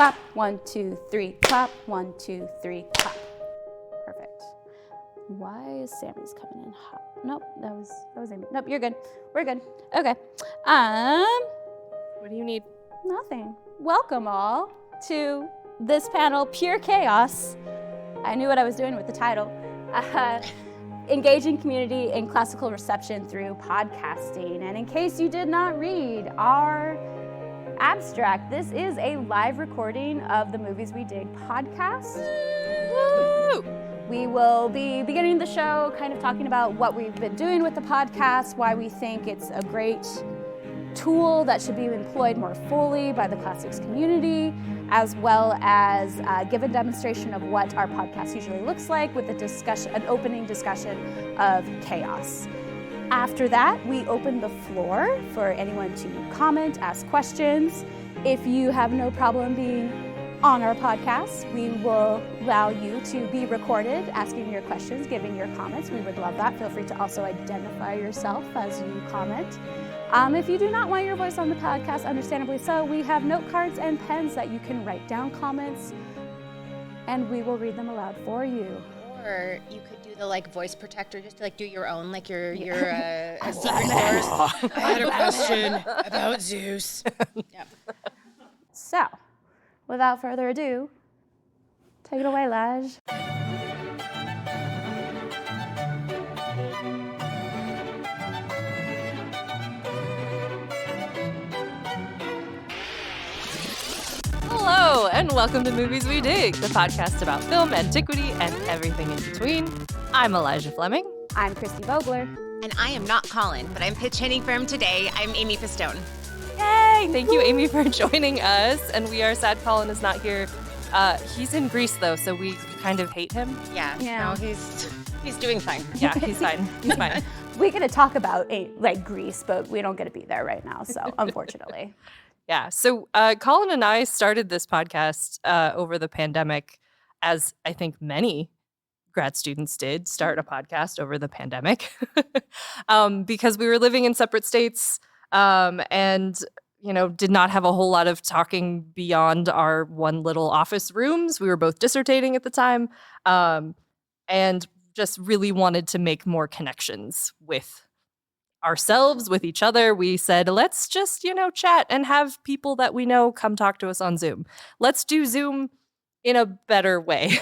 clap. 1, 2, 3, clap. 1, 2, 3, clap. Perfect. Why is Sammy's coming in hot? Nope, that was Amy. Nope, you're good. We're good. Okay. What do you need? Nothing. Welcome all to this panel, Pure Chaos. I knew what I was doing with the title. Engaging community in classical reception through podcasting. And in case you did not read our abstract, this is a live recording of the Movies We Dig podcast. Woo! We will be beginning the show kind of talking about what we've been doing with the podcast, why we think it's a great tool that should be employed more fully by the classics community, as well as give a demonstration of what our podcast usually looks like with an opening discussion of KAOS. After that, we open the floor for anyone to comment, ask questions. If you have no problem being on our podcast, we will allow you to be recorded, asking your questions, giving your comments. We would love that. Feel free to also identify yourself as you comment. If you do not want your voice on the podcast, understandably so, we have note cards and pens that you can write down comments, and we will read them aloud for you. Or you could do the voice protector, just to do your own, your a secret source. I had a question about Zeus. Yep. So, without further ado, take it away, Laj. Hello, and welcome to Movies We Dig, the podcast about film, antiquity, and everything in between. I'm Elijah Fleming. I'm Christy Vogler. And I am not Colin, but I'm pitch hitting for him today. I'm Amy Pistone. Yay! Thank you, Amy, for joining us. And we are sad Colin is not here. He's in Greece, though, so we kind of hate him. Yeah. No, he's doing fine. Yeah, he's fine. He's fine. We're going to talk about Greece, but we don't get to be there right now, so unfortunately. Yeah, so Colin and I started this podcast over the pandemic, as I think many grad students did start a podcast over the pandemic, because we were living in separate states and did not have a whole lot of talking beyond our one little office rooms. We were both dissertating at the time and just really wanted to make more connections with ourselves, with each other. We said, let's just, chat and have people that we know come talk to us on Zoom. Let's do Zoom in a better way.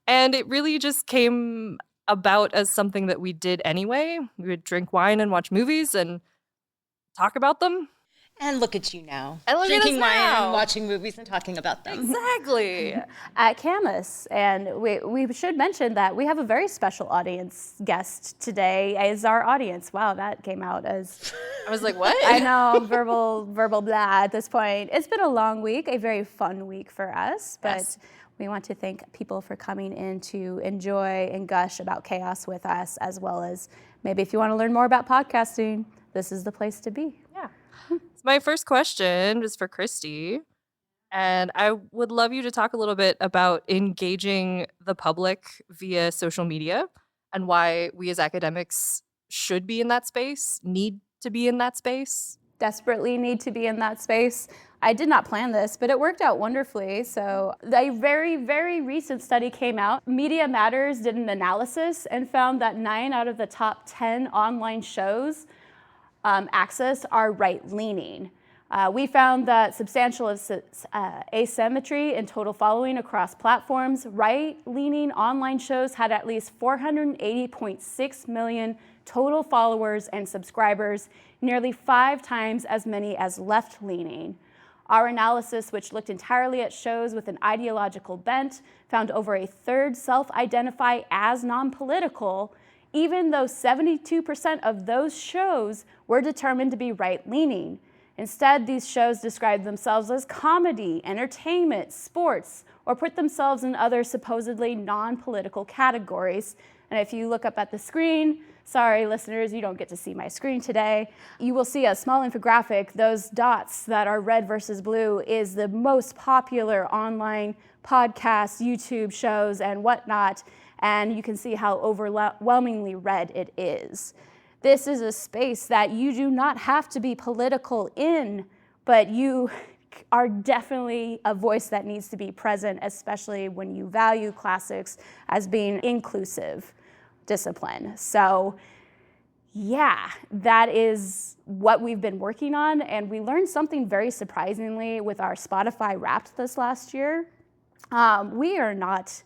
And it really just came about as something that we did anyway. We would drink wine and watch movies and talk about them. And look at you now. And look drinking at us now. wine and watching movies and talking about them. Exactly. At CAMWS, and we should mention that we have a very special audience guest today as our audience. Wow, that came out as... I was like, what? I know, verbal blah at this point. It's been a long week, a very fun week for us, but Yes. We want to thank people for coming in to enjoy and gush about KAOS with us, as well as maybe if you want to learn more about podcasting, this is the place to be. Yeah. My first question is for Christy, and I would love you to talk a little bit about engaging the public via social media and why we as academics should be in that space, need to be in that space. Desperately need to be in that space. I did not plan this, but it worked out wonderfully. So a very, very recent study came out. Media Matters did an analysis and found that 9 out of the top 10 online shows access are right-leaning. We found that substantial asymmetry in total following across platforms. Right-leaning online shows had at least 480.6 million total followers and subscribers, nearly 5 times as many as left-leaning. Our analysis, which looked entirely at shows with an ideological bent, found over a third self-identify as non-political, even though 72% of those shows were determined to be right-leaning. Instead, these shows describe themselves as comedy, entertainment, sports, or put themselves in other supposedly non-political categories. And if you look up at the screen, sorry listeners, you don't get to see my screen today, you will see a small infographic. Those dots that are red versus blue is the most popular online podcasts, YouTube shows, and whatnot. And you can see how overwhelmingly red it is. This is a space that you do not have to be political in, but you are definitely a voice that needs to be present, especially when you value classics as being inclusive discipline. So yeah, that is what we've been working on, and we learned something very surprisingly with our Spotify Wrapped this last year. We are not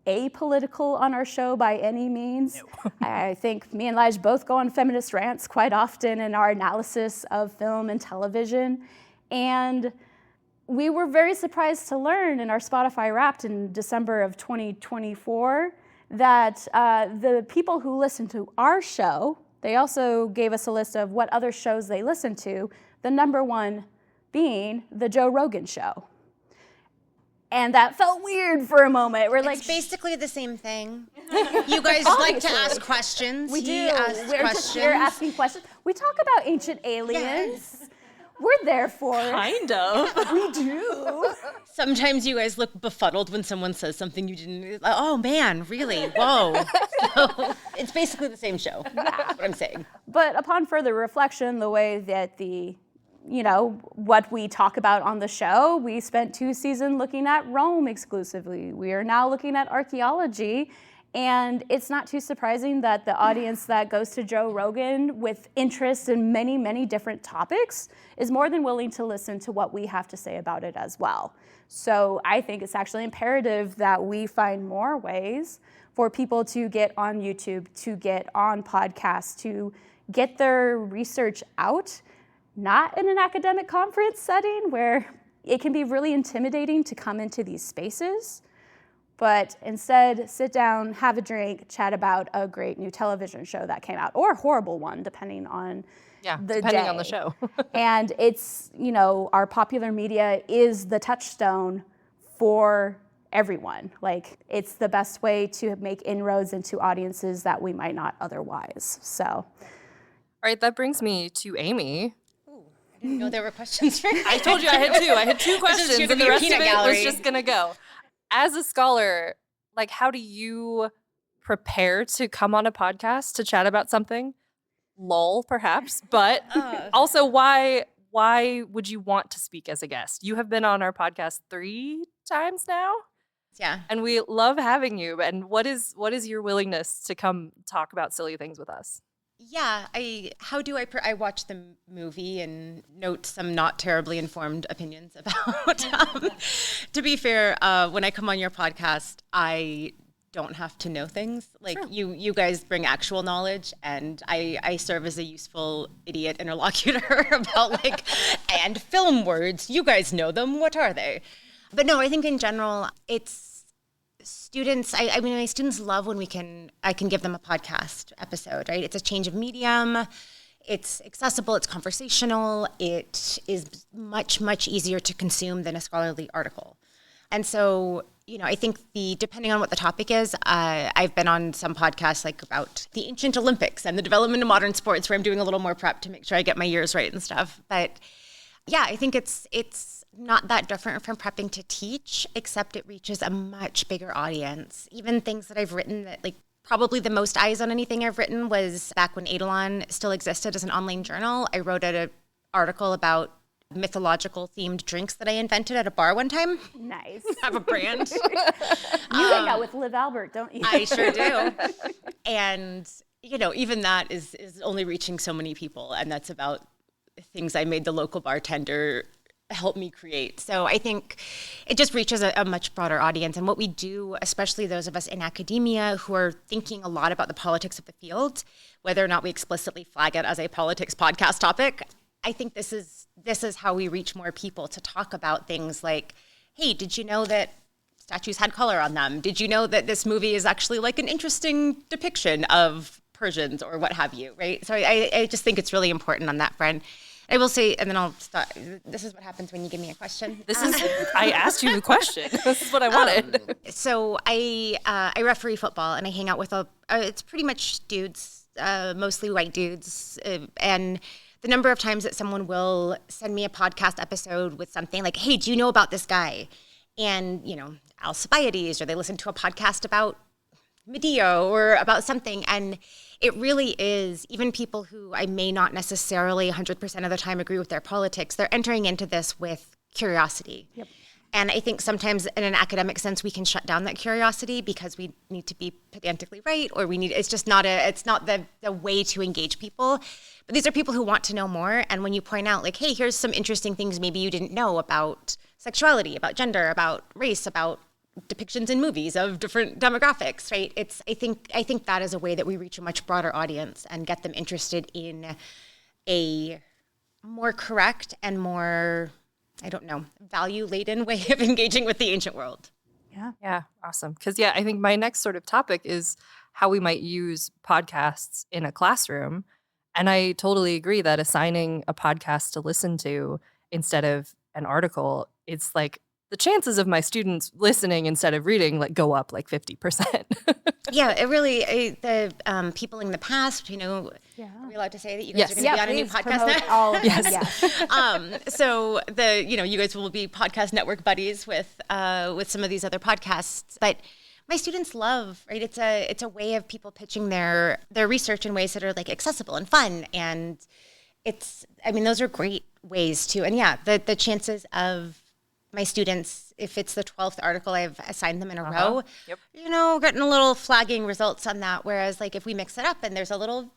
apolitical on our show by any means. No. I think me and Lige both go on feminist rants quite often in our analysis of film and television, and we were very surprised to learn in our Spotify Wrapped in December of 2024 that the people who listen to our show, they also gave us a list of what other shows they listen to, the number one being the Joe Rogan Show. And that felt weird for a moment. We're like, it's basically the same thing. You guys like to ask questions. We do. We're just here asking questions. We talk about ancient aliens. Yes. We're there for it. Kind of. We do. Sometimes you guys look befuddled when someone says something you didn't. Like, oh man, really? Whoa. So it's basically the same show. That's what I'm saying. But upon further reflection, the way that what we talk about on the show, we spent 2 seasons looking at Rome exclusively. We are now looking at archaeology. And it's not too surprising that the audience that goes to Joe Rogan with interest in many, many different topics is more than willing to listen to what we have to say about it as well. So I think it's actually imperative that we find more ways for people to get on YouTube, to get on podcasts, to get their research out, not in an academic conference setting where it can be really intimidating to come into these spaces, but instead sit down, have a drink, chat about a great new television show that came out, or a horrible one, depending on depending on the show. And it's, our popular media is the touchstone for everyone. Like, it's the best way to make inroads into audiences that we might not otherwise. So. All right, that brings me to Amy. Ooh, I didn't know there were questions for you. I told you I had 2. I had 2 questions, and the rest of it was just going to go. As a scholar, like, how do you prepare to come on a podcast to chat about something? Lol, perhaps, but also why would you want to speak as a guest? You have been on our podcast 3 times now. Yeah. And we love having you. And what is your willingness to come talk about silly things with us? Yeah, I watched the movie and note some not terribly informed opinions about. To be fair, when I come on your podcast, I don't have to know things. Like, sure. You guys bring actual knowledge, and I serve as a useful idiot interlocutor about and film words. You guys know them. What are they? But no, I think in general, it's students, I mean, my students love when I can give them a podcast episode, right? It's a change of medium. It's accessible. It's conversational. It is much, much easier to consume than a scholarly article. And so, I think depending on what the topic is, I've been on some podcasts about the ancient Olympics and the development of modern sports where I'm doing a little more prep to make sure I get my years right and stuff. But yeah, I think it's not that different from prepping to teach, except it reaches a much bigger audience. Even things that I've written that probably the most eyes on anything I've written was back when Eidolon still existed as an online journal. I wrote an article about mythological themed drinks that I invented at a bar one time. Nice. Have a brand. You hang out with Liv Albert, don't you? I sure do. And, even that is only reaching so many people. And that's about things I made the local bartender help me create. So I think it just reaches a much broader audience. And what we do, especially those of us in academia who are thinking a lot about the politics of the field, whether or not we explicitly flag it as a politics podcast topic, I think this is how we reach more people to talk about things like, hey, did you know that statues had color on them? Did you know that this movie is actually an interesting depiction of Persians or what have you, right? So I just think it's really important on that front. I will say, and then I'll stop. This is what happens when you give me a question. I asked you the question. This is what I wanted. So I referee football, and I hang out with it's pretty much dudes, mostly white dudes. And the number of times that someone will send me a podcast episode with something like, hey, do you know about this guy? And, Alcibiades, or they listen to a podcast about Medea or about something. And it really is, even people who I may not necessarily 100% of the time agree with their politics, they're entering into this with curiosity. Yep. And I think sometimes in an academic sense, we can shut down that curiosity because we need to be pedantically right, or it's just not the way to engage people. But these are people who want to know more. And when you point out like, hey, here's some interesting things maybe you didn't know about sexuality, about gender, about race, about depictions in movies of different demographics, right? I think that is a way that we reach a much broader audience and get them interested in a more correct and more, I don't know, value-laden way of engaging with the ancient world. Yeah, awesome. Because, I think my next sort of topic is how we might use podcasts in a classroom. And I totally agree that assigning a podcast to listen to instead of an article, it's like the chances of my students listening instead of reading go up 50%. Yeah, it really, the people in the past, are we allowed to say that you guys are going to be on a new podcast now? Yes. So you guys will be podcast network buddies with some of these other podcasts. But my students love, right? It's a way of people pitching their research in ways that are accessible and fun. And those are great ways to, and the chances of my students, if it's the 12th article I've assigned them in a row, Yep. Getting a little flagging results on that. Whereas if we mix it up and there's a little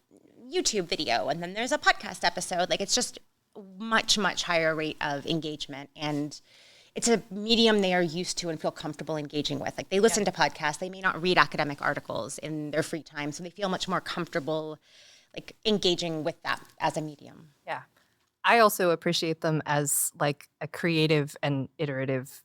YouTube video and then there's a podcast episode, it's just much, much higher rate of engagement. And it's a medium they are used to and feel comfortable engaging with. They listen to podcasts, they may not read academic articles in their free time. So they feel much more comfortable engaging with that as a medium. Yeah. I also appreciate them as a creative and iterative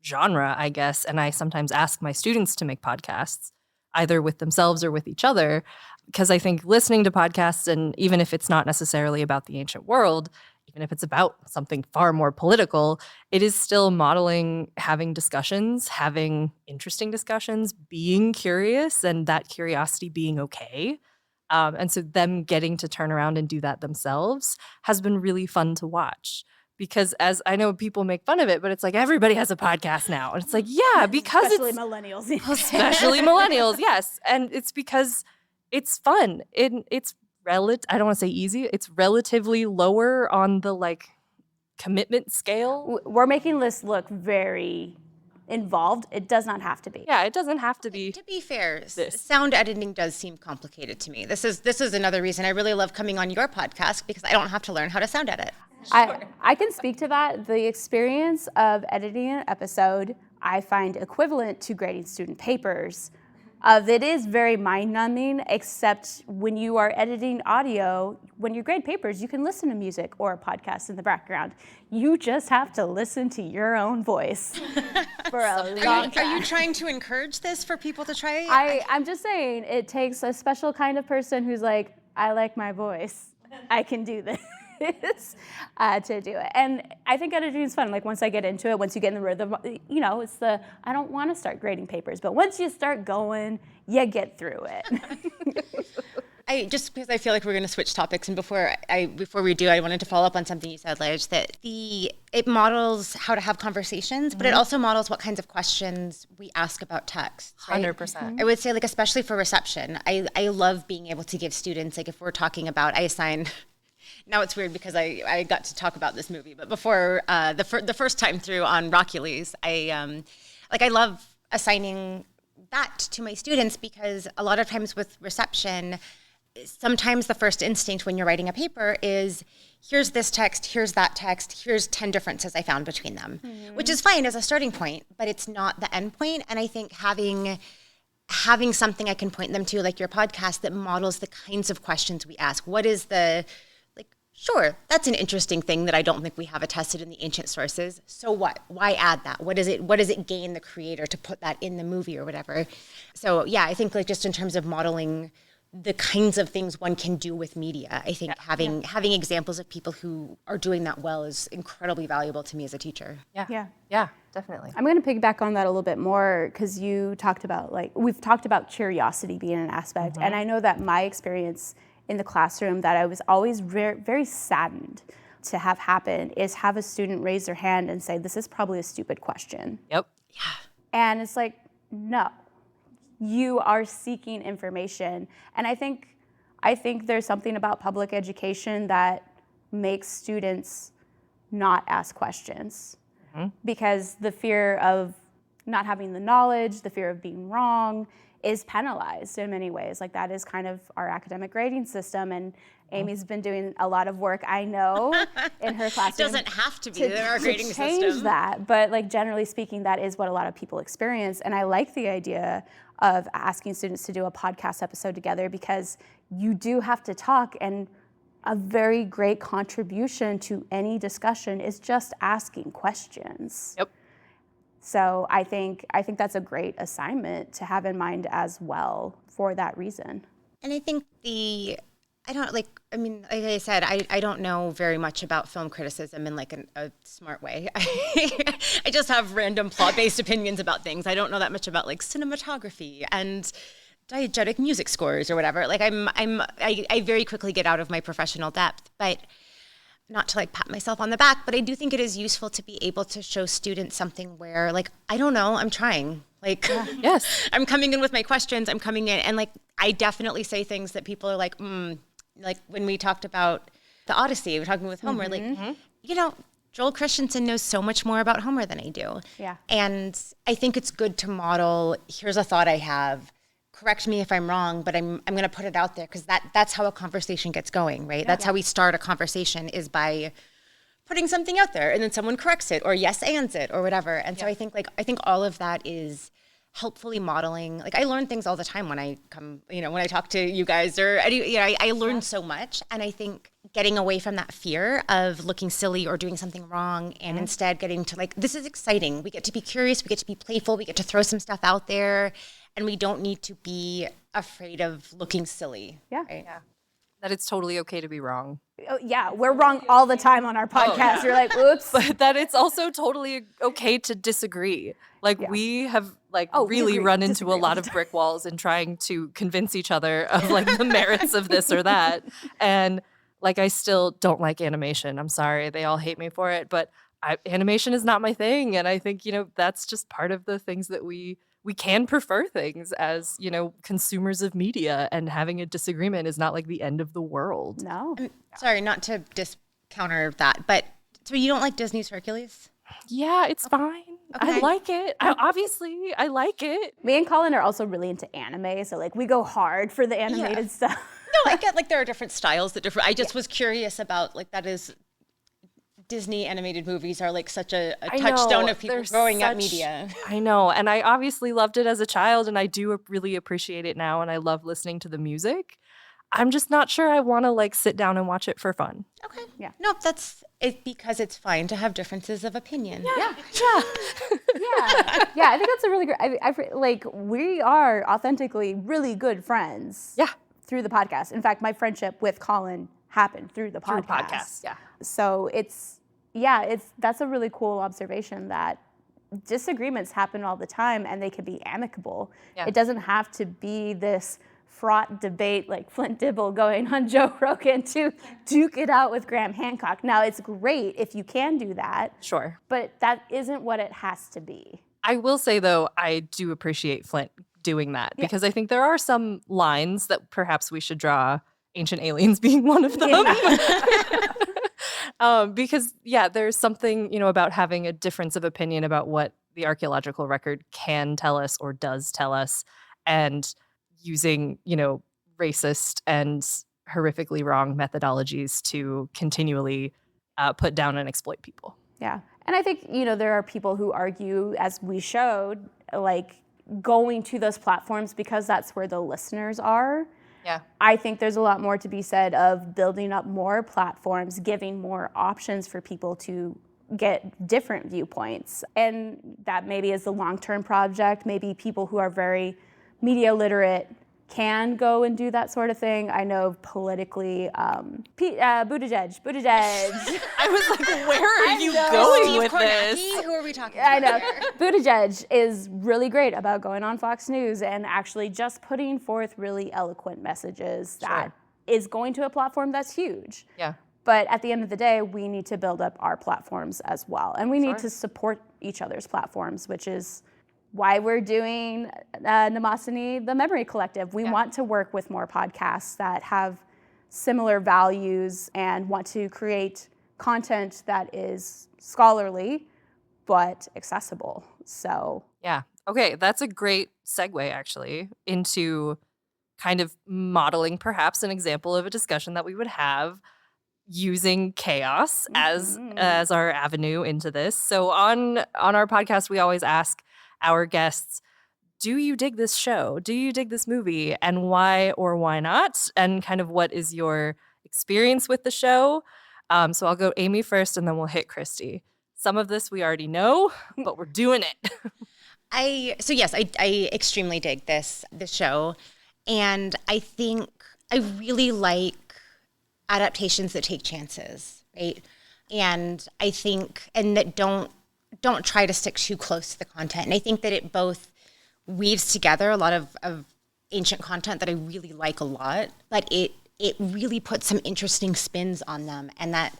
genre, I guess. And I sometimes ask my students to make podcasts, either with themselves or with each other, because I think listening to podcasts, and even if it's not necessarily about the ancient world, even if it's about something far more political, it is still modeling having discussions, having interesting discussions, being curious, and that curiosity being okay. And so them getting to turn around and do that themselves has been really fun to watch. Because as I know people make fun of it, but it's everybody has a podcast now. And it's because especially millennials. Especially millennials, yes. And it's because it's fun. It's I don't want to say easy. It's relatively lower on the commitment scale. We're making this look very involved. It does not have to be. Yeah, it doesn't have to be. To be fair, this. Sound editing does seem complicated to me. This is another reason I really love coming on your podcast, because I don't have to learn how to sound edit. I can speak to that. The experience of editing an episode, I find equivalent to grading student papers. It is very mind-numbing, except when you are editing audio, when you grade papers, you can listen to music or a podcast in the background. You just have to listen to your own voice for a long time. Are you trying to encourage this for people to try? I'm just saying, it takes a special kind of person who's I like my voice. I can do this. To do it. And I think editing is fun. Once I get into it, once you get in the rhythm, it's I don't want to start grading papers, but once you start going, you get through it. Just because I feel we're going to switch topics, and before we do, I wanted to follow up on something you said, Lige, that it models how to have conversations, but it also models what kinds of questions we ask about text. Right? 100%. I would say, especially for reception, I love being able to give students, if we're talking about, I assign. Now it's weird because I got to talk about this movie, but before the first time through on Rockules, I love assigning that to my students, because a lot of times with reception, sometimes the first instinct when you're writing a paper is, here's this text, here's that text, here's 10 differences I found between them, which is fine as a starting point, but it's not the end point. And I think having something I can point them to, like your podcast, that models the kinds of questions we ask. What is sure, that's an interesting thing that I don't think we have attested in the ancient sources. So what? Why add that? What does it gain the creator to put that in the movie or whatever? So yeah, I think just in terms of modeling the kinds of things one can do with media, I think having examples of people who are doing that well is incredibly valuable to me as a teacher. Yeah, definitely. I'm going to piggyback on that a little bit more, because you talked about we've talked about curiosity being an aspect, and I know that my experience in the classroom that I was always very, very saddened to have happen is have a student raise their hand and say, this is probably a stupid question. Yep. Yeah. And it's no, you are seeking information. And I think there's something about public education that makes students not ask questions because the fear of not having the knowledge, the fear of being wrong is penalized in many ways. Like that is kind of our academic grading system, and Amy's been doing a lot of work, I know, in her classroom. Doesn't have to be in our grading system. To change that, but like generally speaking, that is what a lot of people experience. And I like the idea of asking students to do a podcast episode together because you do have to talk, and a very great contribution to any discussion is just asking questions. Yep. So I think that's a great assignment to have in mind as well for that reason. And I think like I said, I don't know very much about film criticism in like a smart way. I just have random plot-based opinions about things. I don't know that much about like cinematography and diegetic music scores or whatever. Like I very quickly get out of my professional depth, but not to like pat myself on the back, but I do think it is useful to be able to show students something where like, I don't know, I'm trying. Like, yes, I'm coming in with my questions, I'm coming in, and like, I definitely say things that people are like, like when we talked about the Odyssey, we're talking with Homer, like, you know, Joel Christensen knows so much more about Homer than I do. Yeah. And I think it's good to model, here's a thought I have, correct me if I'm wrong, but I'm going to put it out there because that's how a conversation gets going, right? That's how we start a conversation, is by putting something out there and then someone corrects it or yes ands it or whatever. And so I think all of that is helpfully modeling. Like I learn things all the time when I come, when I talk to you guys or I learn so much. And I think getting away from that fear of looking silly or doing something wrong and instead getting to like, this is exciting. We get to be curious, we get to be playful, we get to throw some stuff out there. And we don't need to be afraid of looking silly. Yeah. Right? Yeah. That it's totally okay to be wrong. Oh, yeah, we're wrong all the time on our podcast. You're like, oops. But that it's also totally okay to disagree. Like we have really run into a lot of brick walls in trying to convince each other of like the merits of this or that. And like I still don't like animation. I'm sorry. They all hate me for it. But animation is not my thing. And I think, that's just part of the things that we can prefer things as, consumers of media, and having a disagreement is not like the end of the world. No. Sorry, not to counter that, but so you don't like Disney's Hercules? Yeah, it's fine. Okay. I like it. I like it. Me and Colin are also really into anime, so like we go hard for the animated stuff. No, I get like there are different styles I just was curious about like that is Disney animated movies are like such a touchstone of people growing up media. I know. And I obviously loved it as a child, and I do really appreciate it now, and I love listening to the music. I'm just not sure I want to like sit down and watch it for fun. Okay. Yeah. No, that's it, because it's fine to have differences of opinion. Yeah. I think that's a really great. Like we are authentically really good friends. Yeah. Through the podcast. In fact, my friendship with Colin happened through the podcast. Yeah. So that's a really cool observation that disagreements happen all the time and they can be amicable. Yeah. It doesn't have to be this fraught debate like Flint Dibble going on Joe Rogan to duke it out with Graham Hancock. Now, it's great if you can do that. Sure. But that isn't what it has to be. I will say, though, I do appreciate Flint doing that because I think there are some lines that perhaps we should draw, Ancient Aliens being one of them. Because, there's something, about having a difference of opinion about what the archaeological record can tell us or does tell us, and using, racist and horrifically wrong methodologies to continually put down and exploit people. Yeah. And I think, there are people who argue, as we showed, like going to those platforms because that's where the listeners are. Yeah. I think there's a lot more to be said of building up more platforms, giving more options for people to get different viewpoints. And that maybe is a long-term project. Maybe people who are very media literate can go and do that sort of thing. I know politically, Buttigieg. I was like, where are you going with this? Who are we talking about? I know. Buttigieg is really great about going on Fox News and actually just putting forth really eloquent messages that is going to a platform that's huge. Yeah. But at the end of the day, we need to build up our platforms as well. And we need to support each other's platforms, which is why we're doing Namassani, the Memory Collective. We want to work with more podcasts that have similar values and want to create content that is scholarly but accessible. So Yeah. Okay, that's a great segue actually into kind of modeling perhaps an example of a discussion that we would have using chaos as our avenue into this. So on our podcast we always ask our guests, do you dig this show? Do you dig this movie? And why or why not? And kind of what is your experience with the show? So I'll go Amy first and then we'll hit Christy. Some of this we already know, but we're doing it. I extremely dig this show. And I think I really like adaptations that take chances, right? And I think, and that don't try to stick too close to the content. And I think that it both weaves together a lot of ancient content that I really like a lot, but it really puts some interesting spins on them. And that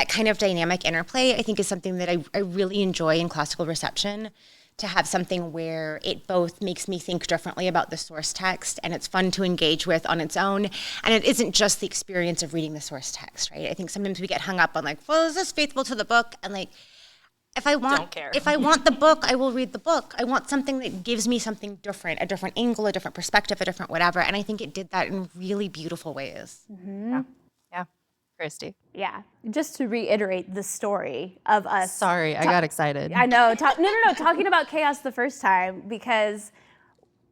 kind of dynamic interplay, I think, is something that I really enjoy in classical reception, to have something where it both makes me think differently about the source text and it's fun to engage with on its own. And it isn't just the experience of reading the source text, right? I think sometimes we get hung up on like, well, is this faithful to the book? And like, if I want the book, I will read the book. I want something that gives me something different, a different angle, a different perspective, a different whatever. And I think it did that in really beautiful ways. Yeah. Christy. yeah, just to reiterate the story of us. Sorry, I got excited. I know. Talking about KAOS the first time, because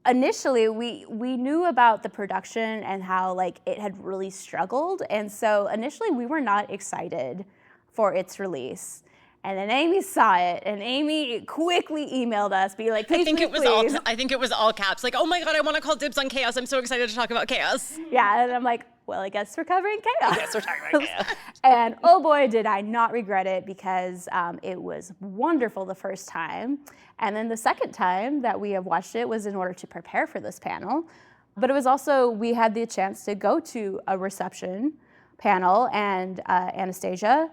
initially we knew about the production and how like it had really struggled, and so initially we were not excited for its release. And then Amy saw it, and Amy quickly emailed us, be like, please, please. I think it was all caps. Like, oh my God, I want to call dibs on KAOS. I'm so excited to talk about KAOS. Yeah, and I'm like, well, I guess we're covering KAOS. Yes, we're talking about KAOS. And oh boy, did I not regret it, because it was wonderful the first time. And then the second time that we have watched it was in order to prepare for this panel. But it was also, we had the chance to go to a reception panel, and Anastasia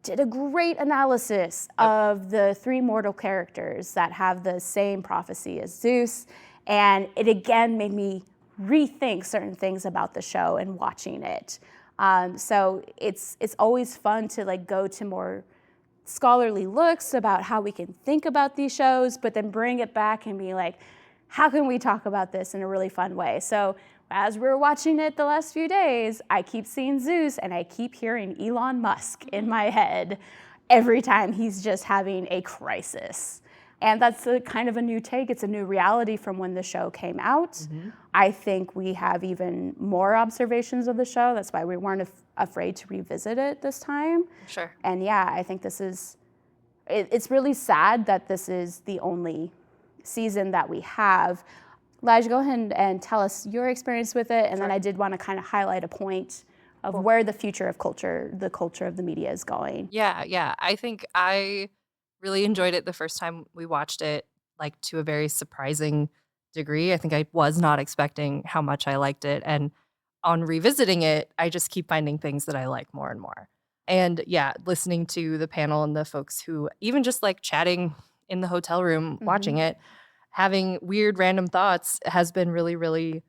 did a great analysis of the three mortal characters that have the same prophecy as Zeus. And it again made me rethink certain things about the show and watching it. So it's always fun to like go to more scholarly looks about how we can think about these shows, but then bring it back and be like, how can we talk about this in a really fun way? So as we're watching it the last few days, I keep seeing Zeus and I keep hearing Elon Musk in my head every time he's just having a crisis. And that's a kind of a new take. It's a new reality from when the show came out. I think we have even more observations of the show. That's why we weren't afraid to revisit it this time. Sure. And yeah, I think it's really sad that this is the only season that we have. Lige, go ahead and tell us your experience with it, and then I did want to kind of highlight a point of where the future of the culture of the media is going. Yeah. I think I really enjoyed it the first time we watched it, like to a very surprising degree. I think I was not expecting how much I liked it, and on revisiting it, I just keep finding things that I like more and more. And yeah, listening to the panel and the folks who even just like chatting in the hotel room watching it, having weird random thoughts has been really, really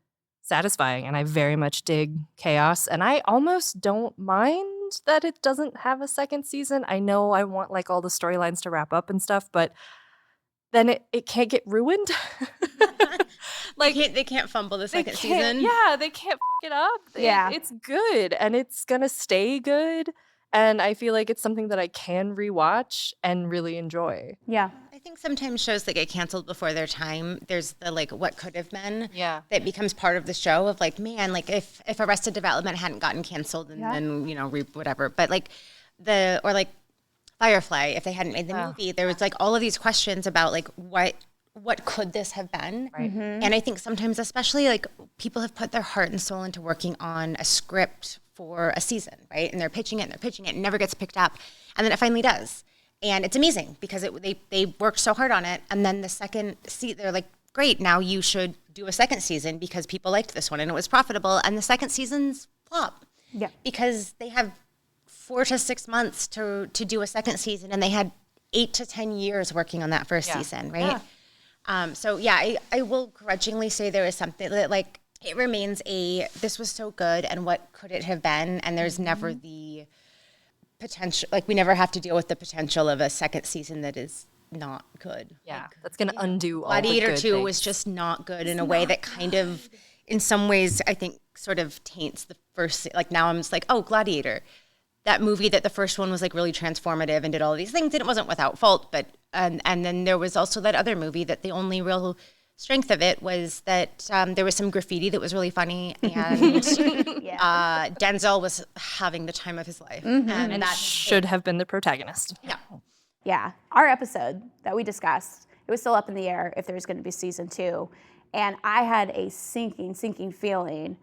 satisfying. And I very much dig KAOS. And I almost don't mind that it doesn't have a second season. I know I want like all the storylines to wrap up and stuff, but then it can't get ruined. Like they can't fumble the second season. Yeah, they can't f it up. It's good and it's gonna stay good. And I feel like it's something that I can rewatch and really enjoy. Yeah. I think sometimes shows that get canceled before their time, there's the like what could have been. Yeah. That becomes part of the show of like, man, like if Arrested Development hadn't gotten canceled and then, whatever. But like or like Firefly, if they hadn't made the movie, there was like all of these questions about like what could this have been? Right. And I think sometimes, especially like people have put their heart and soul into working on a script for a season, right? And they're pitching it, it never gets picked up. And then it finally does. And it's amazing because they worked so hard on it. And then the second season, they're like, great, now you should do a second season because people liked this one and it was profitable. And the second season's flop. Yeah. Because they have 4 to 6 months to do a second season and they had 8 to 10 years working on that first season, right? Yeah. I will grudgingly say there is something that like, it remains this was so good and what could it have been? And there's never the potential, like we never have to deal with the potential of a second season that is not good. Yeah, Like, that's going to undo all the Gladiator good 2 things. was just not good in a way that kind of, in some ways, I think sort of taints the first, like now I'm just like, oh, Gladiator. That movie that the first one was like really transformative and did all these things, and it wasn't without fault, but, and then there was also that other movie that the only real strength of it was that there was some graffiti that was really funny, and Denzel was having the time of his life. And that should have been the protagonist. Yeah. Yeah, our episode that we discussed, it was still up in the air if there was going to be season 2. And I had a sinking feeling.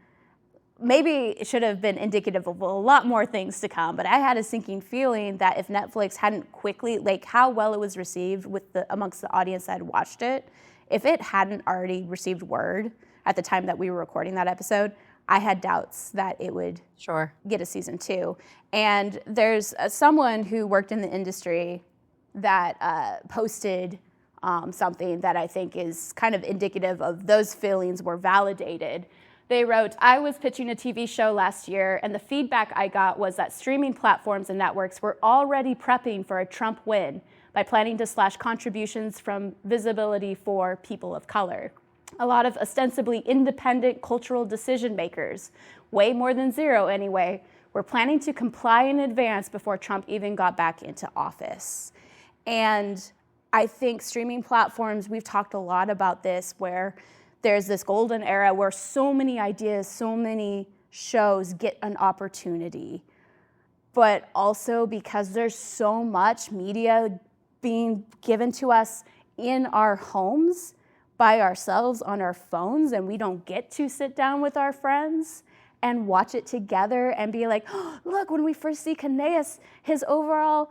Maybe it should have been indicative of a lot more things to come, but I had a sinking feeling that if Netflix hadn't quickly, like how well it was received amongst the audience that had watched it, if it hadn't already received word at the time that we were recording that episode, I had doubts that it would get a season 2. And there's someone who worked in the industry that posted something that I think is kind of indicative of those feelings were validated. They wrote, I was pitching a TV show last year, and the feedback I got was that streaming platforms and networks were already prepping for a Trump win by planning to slash contributions from visibility for people of color. A lot of ostensibly independent cultural decision makers, way more than zero anyway, were planning to comply in advance before Trump even got back into office. And I think streaming platforms, we've talked a lot about this, where there's this golden era where so many ideas, so many shows get an opportunity. But also because there's so much media being given to us in our homes by ourselves on our phones, and we don't get to sit down with our friends and watch it together and be like, oh, look, when we first see KAOS, his overall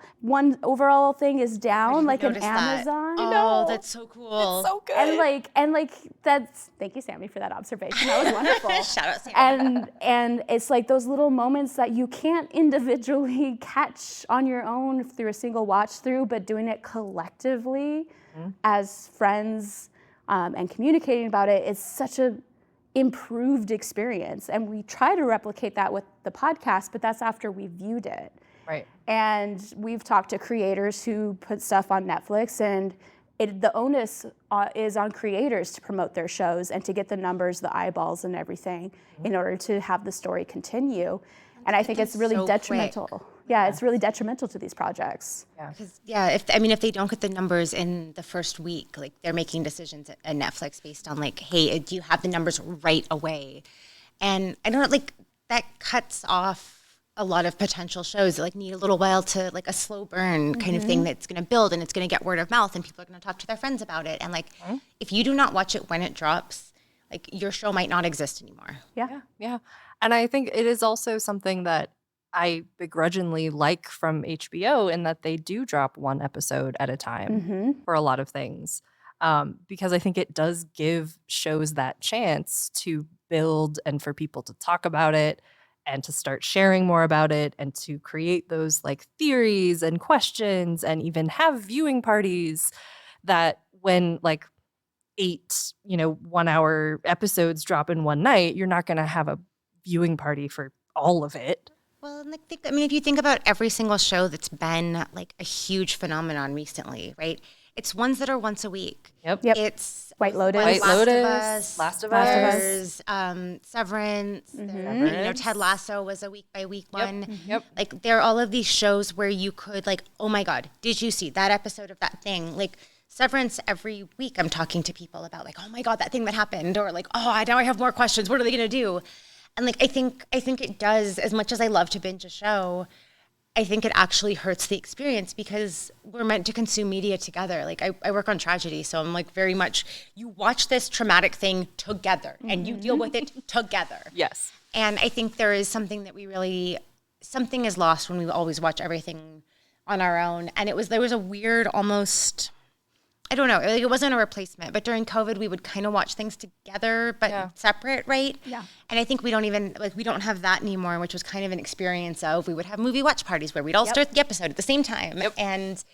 thing is down, like an Amazon. Oh, that's so cool. It's so good. And like that's, thank you, Sammy, for that observation. That was wonderful. Shout out, Sammy. And it's like those little moments that you can't individually catch on your own through a single watch through, but doing it collectively as friends and communicating about it is such a improved experience. And we try to replicate that with the podcast, but that's after we viewed it. Right. And we've talked to creators who put stuff on Netflix, and the onus is on creators to promote their shows and to get the numbers, the eyeballs, and everything in order to have the story continue. And I think it's really so detrimental. quick. Yeah, it's really detrimental to these projects. Yeah. Because if they don't get the numbers in the first week, like they're making decisions at Netflix based on like, hey, do you have the numbers right away? And I don't know, like that cuts off a lot of potential shows that like need a little while to like a slow burn kind of thing that's going to build, and it's going to get word of mouth, and people are going to talk to their friends about it. And like, if you do not watch it when it drops, like your show might not exist anymore. Yeah. And I think it is also something that I begrudgingly like from HBO, in that they do drop one episode at a time for a lot of things. Because I think it does give shows that chance to build and for people to talk about it and to start sharing more about it and to create those like theories and questions and even have viewing parties that when like 8, 1 hour episodes drop in one night, you're not going to have a viewing party for all of it. Well, and if you think about every single show that's been like a huge phenomenon recently, right? It's ones that are once a week. Yep. It's White Lotus. Last of Us. Severance. Ted Lasso was a week by week one. Yep. Like there are all of these shows where you could like, oh my God, did you see that episode of that thing? Like Severance, every week I'm talking to people about like, oh my God, that thing that happened, or like, oh, now I have more questions. What are they going to do? And like, I think it does, as much as I love to binge a show, I think it actually hurts the experience because we're meant to consume media together. Like I work on tragedy, so I'm like very much, you watch this traumatic thing together and you deal with it together. Yes. And I think there is something that something is lost when we always watch everything on our own. And there was a weird almost, I don't know, it wasn't a replacement, but during COVID, we would kind of watch things together, but separate, right? Yeah. And I think we don't have that anymore, which was kind of an experience of, we would have movie watch parties where we'd all start the episode at the same time. Yep. And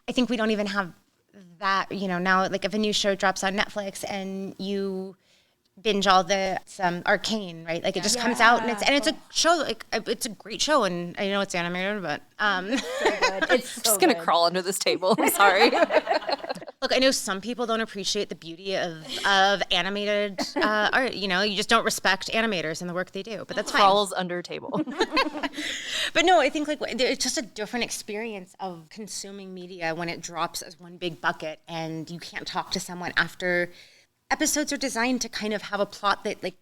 I think we don't even have that, now, like if a new show drops on Netflix and you binge all the Arcane, right? Like it just comes out and it's a show, like it's a great show, and I know it's animated, but so good. It's so Just gonna good. crawl under this table. I'm sorry. look, I know some people don't appreciate the beauty of animated art. You know, you just don't respect animators and the work they do, but that's fine. Crawls under table. But no, I think like it's just a different experience of consuming media when it drops as one big bucket and you can't talk to someone after. Episodes are designed to kind of have a plot that, like,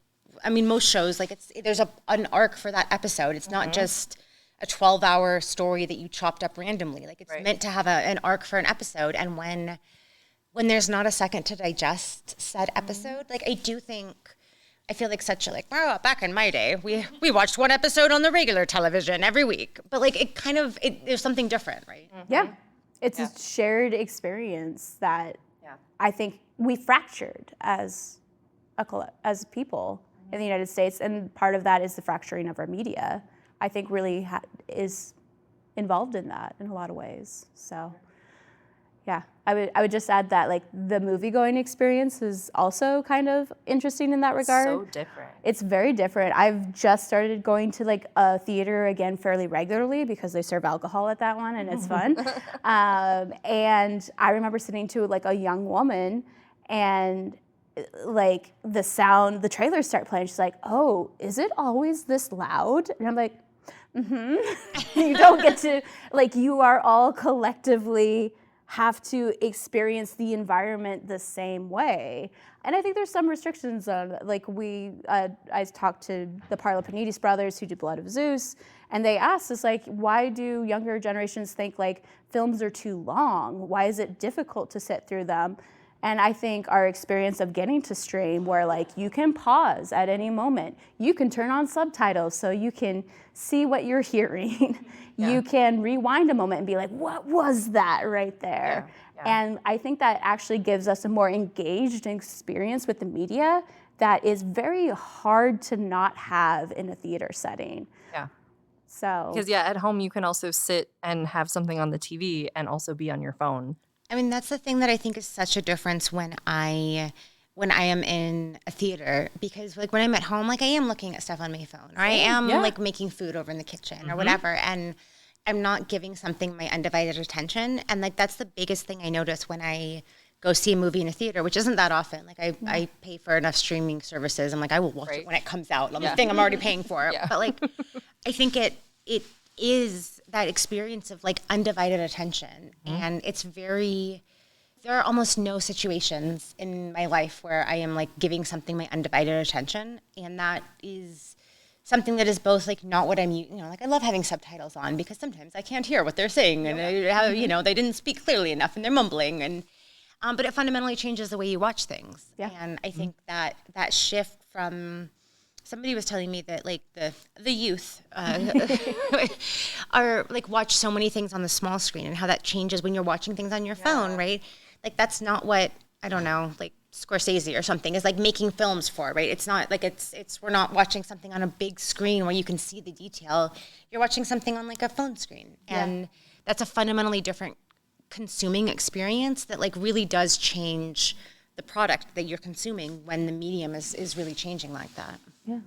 I mean, most shows, like, there's an arc for that episode. It's not just a 12-hour story that you chopped up randomly. Like, it's meant to have an arc for an episode. And when there's not a second to digest said episode, like, I feel like such a, like, well, back in my day, we watched one episode on the regular television every week. But, like, it kind of, there's something different, right? Yeah. It's a shared experience that I think we fractured as people in the United States, and part of that is the fracturing of our media. I think really is involved in that in a lot of ways. So, yeah, I would just add that like the movie going experience is also kind of interesting in that regard. So different. It's very different. I've just started going to like a theater again fairly regularly because they serve alcohol at that one and it's fun. And I remember sitting to like a young woman and like the trailers start playing. She's like, "Oh, is it always this loud?" And I'm like, You don't get to, like, you are all collectively have to experience the environment the same way. And I think there's some restrictions on, like, I talked to the Parlopanidis brothers who do Blood of Zeus, and they asked us, like, why do younger generations think, like, films are too long? Why is it difficult to sit through them? And I think our experience of getting to stream where, like, you can pause at any moment. You can turn on subtitles so you can see what you're hearing. Yeah. You can rewind a moment and be like, what was that right there? Yeah. Yeah. And I think that actually gives us a more engaged experience with the media that is very hard to not have in a theater setting. Yeah. So. Because, yeah, at home you can also sit and have something on the TV and also be on your phone. I mean, that's the thing that I think is such a difference when I am in a theater, because, like, when I'm at home, like, I am looking at stuff on my phone, or I am like making food over in the kitchen or whatever, and I'm not giving something my undivided attention. And, like, that's the biggest thing I notice when I go see a movie in a theater, which isn't that often. Like, I pay for enough streaming services. I'm like, I will watch it when it comes out on the thing I'm already paying for. But, like, I think it is that experience of, like, undivided attention. And it's there are almost no situations in my life where I am, like, giving something my undivided attention. And that is something that is both, like, not what I'm, like, I love having subtitles on because sometimes I can't hear what they're saying and they didn't speak clearly enough and they're mumbling, and but it fundamentally changes the way you watch things. And I think that shift from, somebody was telling me that, like, the youth are, like, watch so many things on the small screen, and how that changes when you're watching things on your phone, right? Like, that's not what, I don't know, like, Scorsese or something is, like, making films for, right? It's not like we're not watching something on a big screen where you can see the detail. You're watching something on, like, a phone screen. And that's a fundamentally different consuming experience that, like, really does change the product that you're consuming when the medium is really changing like that. Yeah.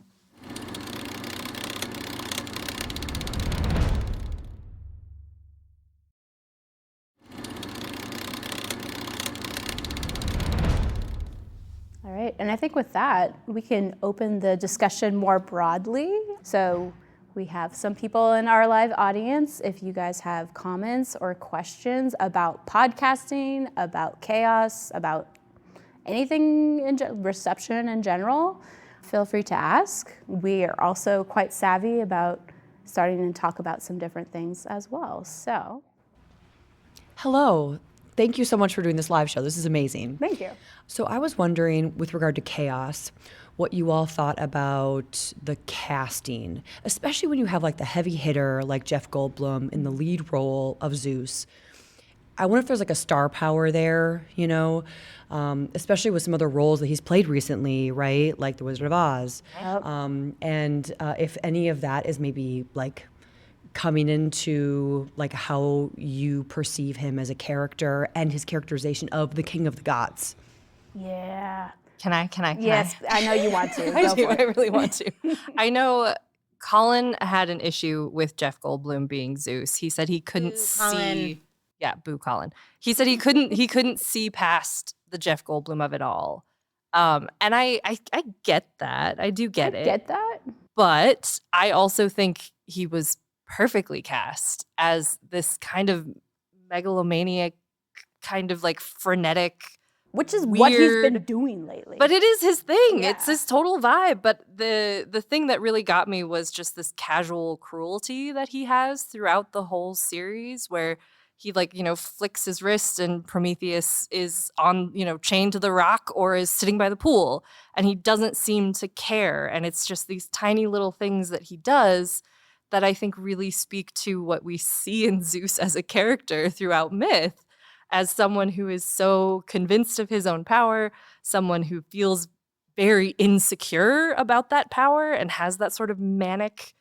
All right, and I think with that, we can open the discussion more broadly. So we have some people in our live audience. If you guys have comments or questions about podcasting, about KAOS, about anything in reception in general, feel free to ask. We are also quite savvy about starting to talk about some different things as well. So, hello. Thank you so much for doing this live show. This is amazing. Thank you. So I was wondering, with regard to KAOS, what you all thought about the casting, especially when you have, like, the heavy hitter like Jeff Goldblum in the lead role of Zeus. I wonder if there's, like, a star power there, especially with some other roles that he's played recently, right? Like The Wizard of Oz. Yep. And if any of that is maybe, like, coming into, like, how you perceive him as a character and his characterization of the King of the Gods. Yeah. Can I? Yes, I know you want to. I Go do. for I it. really want to. I know Colin had an issue with Jeff Goldblum being Zeus. He said he couldn't Boo, see. Colin. Yeah, boo, Colin. He said he couldn't see past the Jeff Goldblum of it all. And I get that. I do get it. Get that? But I also think he was perfectly cast as this kind of megalomaniac, kind of like frenetic. Which is what he's been Weird. doing lately. But it is his thing. Yeah. It's his total vibe. But the thing that really got me was just this casual cruelty that he has throughout the whole series, where he flicks his wrist and Prometheus is on, chained to the rock or is sitting by the pool, and he doesn't seem to care. And it's just these tiny little things that he does that I think really speak to what we see in Zeus as a character throughout myth, as someone who is so convinced of his own power, someone who feels very insecure about that power and has that sort of manic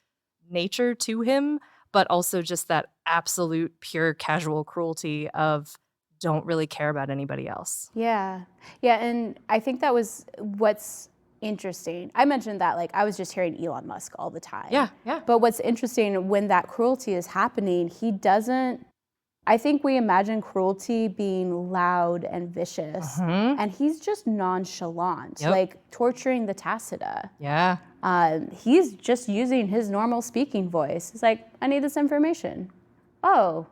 nature to him, but also just that absolute pure casual cruelty of don't really care about anybody else. Yeah. Yeah, and I think that was what's interesting. I mentioned that I was just hearing Elon Musk all the time. Yeah. But what's interesting, when that cruelty is happening, he doesn't, I think we imagine cruelty being loud and vicious, and he's just nonchalant, torturing the Tacita. Yeah. He's just using his normal speaking voice. It's like, I need this information. Oh,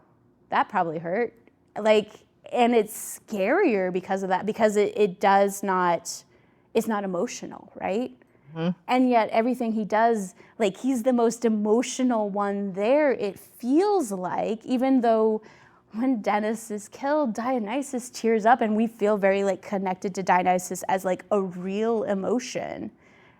that probably hurt. And it's scarier because of that, because it does not, it's not emotional, right? And yet everything he does, he's the most emotional one there, it feels like, even though when Dennis is killed, Dionysus tears up, and we feel very connected to Dionysus as a real emotion.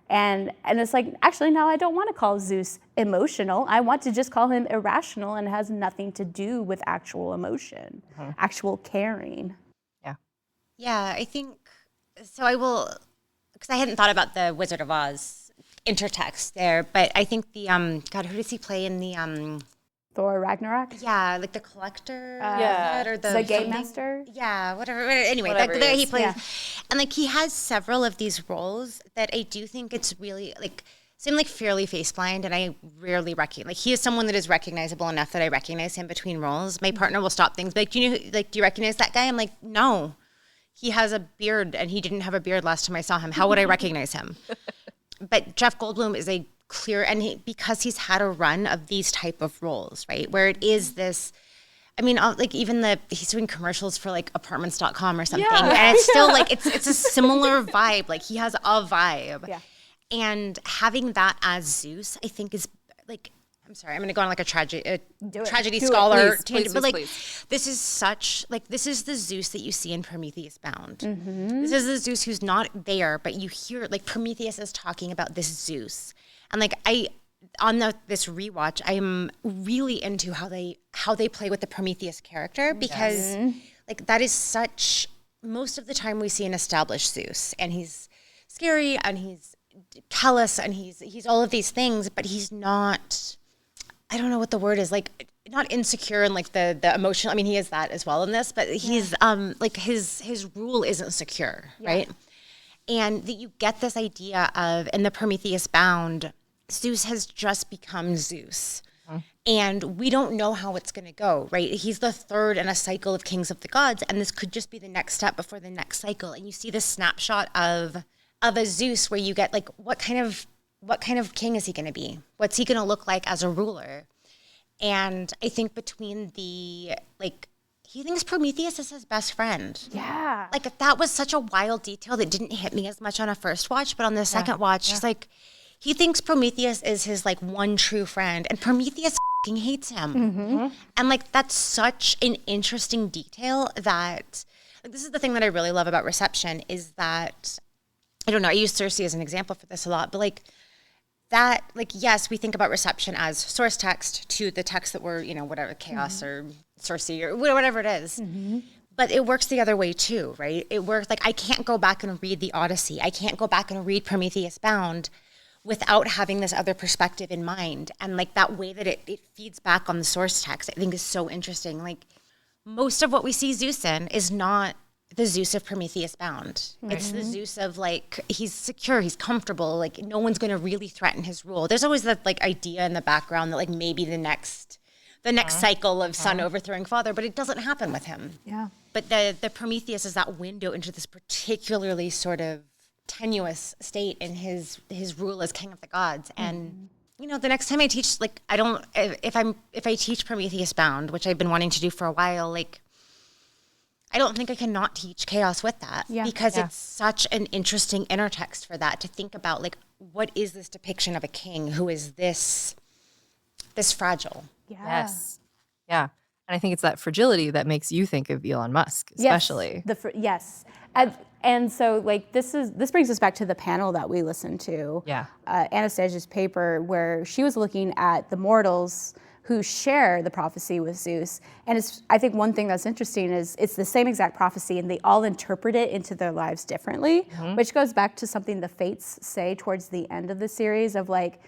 And it's actually, now I don't want to call Zeus emotional. I want to just call him irrational, and it has nothing to do with actual emotion, actual caring. Yeah. Yeah, I think, so I will, because I hadn't thought about the Wizard of Oz intertext there, but I think the, God, who does he play in the, Thor Ragnarok? yeah, the collector? Or The game master? Yeah, whatever. Anyway, Whatever there it he is. plays. Yeah. And he has several of these roles that I do think it's really seem fairly face blind, and I rarely recognize. He is someone that is recognizable enough that I recognize him between roles. My partner will stop things, do you know, do you recognize that guy? I'm like, no. He has a beard, and he didn't have a beard last time I saw him. How would I recognize him? But Jeff Goldblum is a clear, and because he's had a run of these type of roles, right, where it is this, I mean, even he's doing commercials for apartments.com or something, and it's still it's a similar vibe. He has a vibe, and having that as Zeus, I think is I'm sorry, I'm going to go on a tragedy scholar tangent, but this is such this is the Zeus that you see in Prometheus Bound. This is the Zeus who's not there, but you hear Prometheus is talking about this Zeus. And this rewatch, I'm really into how they play with the Prometheus character, because that is such, most of the time we see an established Zeus, and he's scary and he's callous and he's all of these things, but he's not, I don't know what the word is, not insecure and the emotional. I mean, he is that as well in this, but he's his rule isn't secure, right? And that you get this idea of, in the Prometheus Bound, Zeus has just become Zeus. And we don't know how it's going to go, right? He's the third in a cycle of kings of the gods, and this could just be the next step before the next cycle. And you see this snapshot of a Zeus where you get what kind of king is he going to be? What's he going to look like as a ruler? And I think between the he thinks Prometheus is his best friend. Yeah. That was such a wild detail that didn't hit me as much on a first watch, but on the second watch, he's he thinks Prometheus is his one true friend, and Prometheus fucking hates him. And that's such an interesting detail that, this is the thing that I really love about Reception, is that, I don't know, I use Circe as an example for this a lot, but yes, we think about Reception as source text to the text that we're, whatever, KAOS or Circe or whatever it is. But it works the other way too, right? It works, I can't go back and read the Odyssey. I can't go back and read Prometheus Bound without having this other perspective in mind. And that way that it feeds back on the source text, I think is so interesting. Most of what we see Zeus in is not the Zeus of Prometheus Bound. It's the Zeus of like, he's secure, he's comfortable, like no one's going to really threaten his rule. There's always that like idea in the background that like maybe the next cycle of son overthrowing father, but it doesn't happen with him. Yeah. But the Prometheus is that window into this particularly sort of tenuous state in his rule as king of the gods. And you know, the next time I teach, like if I teach Prometheus Bound, which I've been wanting to do for a while, like I don't think I can not teach chaos with that, because it's such an interesting intertext for that to think about, like, what is this depiction of a king who is this fragile? Yeah. Yes. Yeah. And I think it's that fragility that makes you think of Elon Musk, especially. Yes. And so, like, this brings us back to the panel that we listened to. Yeah. Anastasia's paper, where she was looking at the mortals who share the prophecy with Zeus. And I think one thing that's interesting is it's the same exact prophecy and they all interpret it into their lives differently, which goes back to something the Fates say towards the end of the series of like,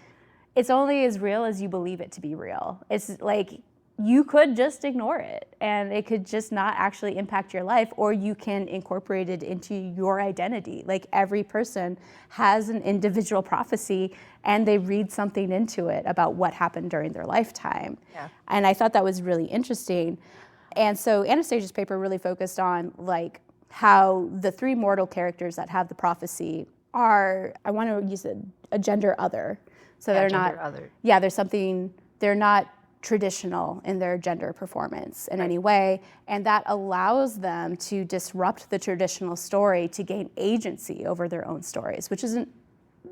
it's only as real as you believe it to be real. It's like, you could just ignore it and it could just not actually impact your life, or you can incorporate it into your identity. Like every person has an individual prophecy and they read something into it about what happened during their lifetime. Yeah. And I thought that was really interesting. And so Anastasia's paper really focused on like how the three mortal characters that have the prophecy are, I want to use a gender other. So they're not, other. Yeah, there's something, they're not traditional in their gender performance in any way, and that allows them to disrupt the traditional story to gain agency over their own stories, which is a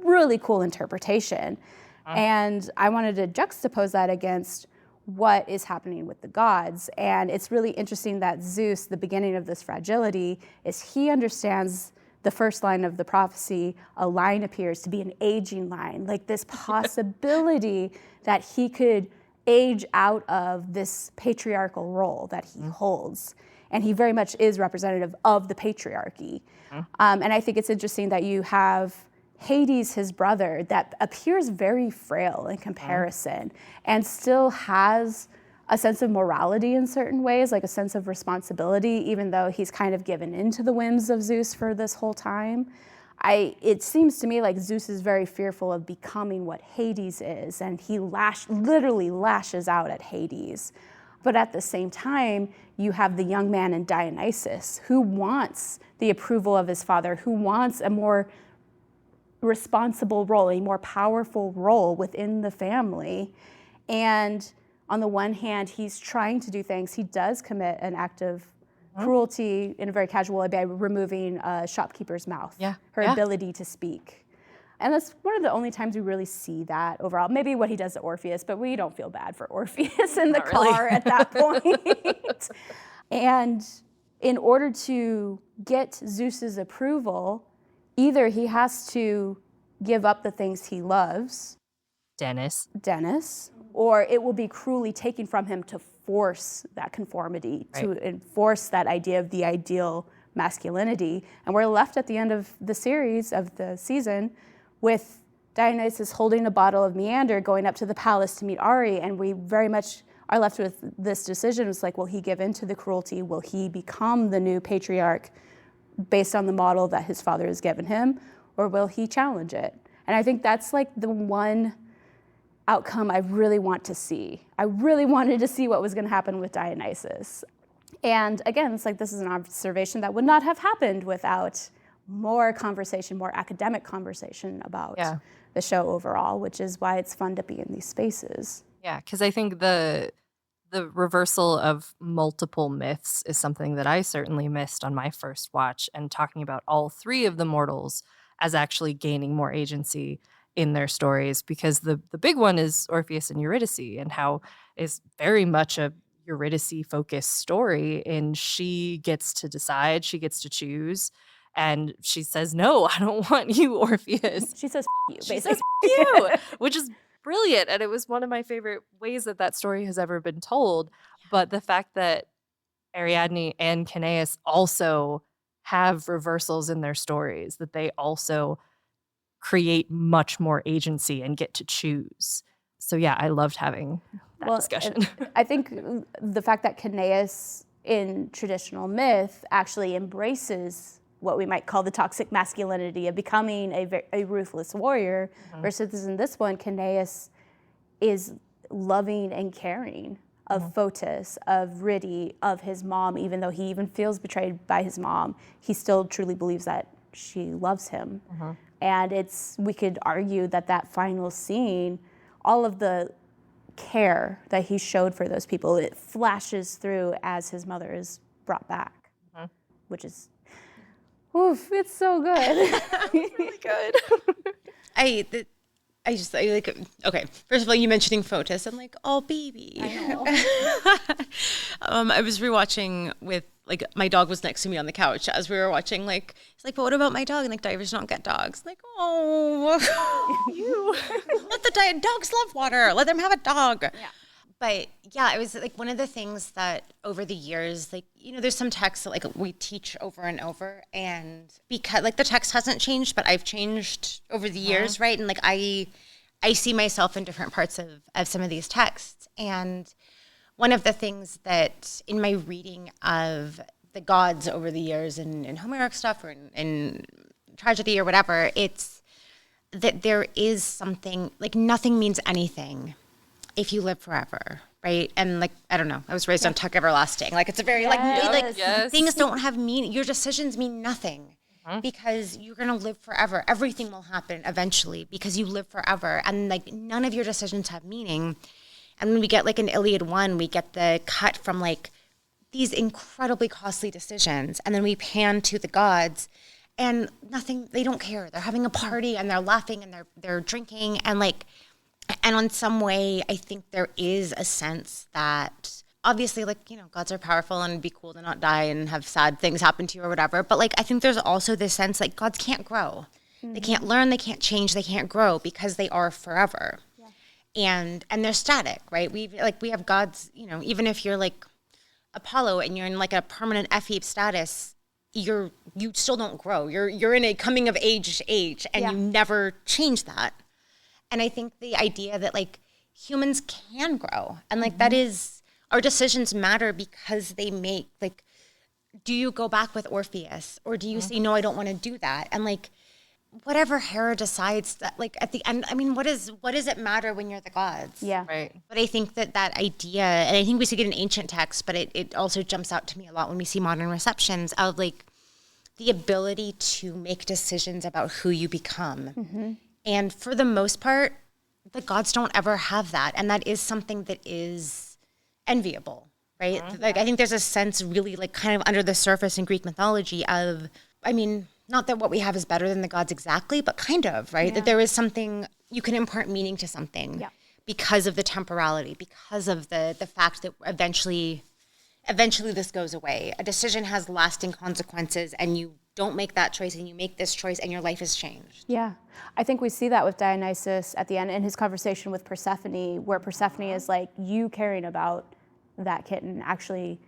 really cool interpretation. And I wanted to juxtapose that against what is happening with the gods. And it's really interesting that Zeus, the beginning of this fragility, is he understands the first line of the prophecy. A line appears to be an aging line, like this possibility that he could age out of this patriarchal role that he holds. And he very much is representative of the patriarchy. And I think it's interesting that you have Hades, his brother, that appears very frail in comparison and still has a sense of morality in certain ways, like a sense of responsibility, even though he's kind of given into the whims of Zeus for this whole time. It seems to me like Zeus is very fearful of becoming what Hades is, and he literally lashes out at Hades. But at the same time, you have the young man in Dionysus who wants the approval of his father, who wants a more responsible role, a more powerful role within the family. And on the one hand, he's trying to do things. He does commit an act of cruelty in a very casual way by removing a shopkeeper's mouth, her ability to speak. And that's one of the only times we really see that overall. Maybe what he does to Orpheus, but we don't feel bad for Orpheus in the car at that point. And in order to get Zeus's approval, either he has to give up the things he loves, Dennis, or it will be cruelly taken from him to force that conformity, to enforce that idea of the ideal masculinity. And we're left at the end of the series, of the season, with Dionysus holding a bottle of Meander going up to the palace to meet Ari, and we very much are left with this decision. It's like, will he give in to the cruelty? Will he become the new patriarch based on the model that his father has given him, or will he challenge it? And I think that's like the one outcome I really want to see. I really wanted to see what was going to happen with Dionysus. And again, it's like this is an observation that would not have happened without more conversation, more academic conversation about the show overall, which is why it's fun to be in these spaces. Yeah, because I think the reversal of multiple myths is something that I certainly missed on my first watch, and talking about all three of the mortals as actually gaining more agency in their stories, because the big one is Orpheus and Eurydice, and how is very much a Eurydice-focused story, and she gets to decide, she gets to choose, and she says, no, I don't want you, Orpheus. She says, you, basically. She says, you, which is brilliant, and it was one of my favorite ways that story has ever been told. But the fact that Ariadne and KAOS also have reversals in their stories, that they also create much more agency and get to choose. So yeah, I loved having that discussion. I think the fact that KAOS in traditional myth actually embraces what we might call the toxic masculinity of becoming a ruthless warrior, versus in this one, KAOS is loving and caring of Photis, of Riddy, of his mom. Even though he even feels betrayed by his mom, he still truly believes that she loves him. And we could argue that final scene, all of the care that he showed for those people, it flashes through as his mother is brought back, which is, oof, it's so good. Really good. I like, okay, first of all, you mentioning Photis, I'm like, oh, baby. I know. I was rewatching with, like, my dog was next to me on the couch as we were watching, like, it's like, but what about my dog? And like, divers don't get dogs. Like, oh, you. Let the dogs love water. Let them have a dog. Yeah. But yeah, it was like one of the things that over the years, like, you know, there's some texts that like we teach over and over, and because like the text hasn't changed, but I've changed over the years, right? And like I see myself in different parts of some of these texts. And one of the things that in my reading of the gods over the years in Homeric stuff or in tragedy or whatever, it's that there is something, like nothing means anything if you live forever, right? And like, I don't know, I was raised on Tuck Everlasting. Like it's a very things don't have meaning. Your decisions mean nothing because you're going to live forever. Everything will happen eventually because you live forever. And like none of your decisions have meaning. And when we get like in Iliad 1, we get the cut from like these incredibly costly decisions. And then we pan to the gods and nothing, they don't care. They're having a party and they're laughing and they're drinking and like, and on some way, I think there is a sense that obviously, like, you know, gods are powerful and it'd be cool to not die and have sad things happen to you or whatever. But like, I think there's also this sense like gods can't grow. They can't learn, they can't change, they can't grow because they are forever. Yeah. And they're static, right? We have gods, you know, even if you're like Apollo and you're in like a permanent F-heap status, you still don't grow. You're in a coming of age and you never change that. And I think the idea that like humans can grow and like that is, our decisions matter because they make like, do you go back with Orpheus or do you say, no, I don't want to do that? And like, whatever Hera decides that like at the end, I mean, what does it matter when you're the gods? Yeah. Right. But I think that idea, and I think we see it in ancient texts, but it also jumps out to me a lot when we see modern receptions of like the ability to make decisions about who you become. And for the most part, the gods don't ever have that. And that is something that is enviable, right? Like, I think there's a sense really like kind of under the surface in Greek mythology of, I mean, not that what we have is better than the gods exactly, but kind of, right? That there is something, you can impart meaning to something because of the temporality, because of the fact that eventually this goes away. A decision has lasting consequences and you don't make that choice and you make this choice and your life has changed. Yeah, I think we see that with Dionysus at the end in his conversation with Persephone, where Persephone is like, you caring about that kitten actually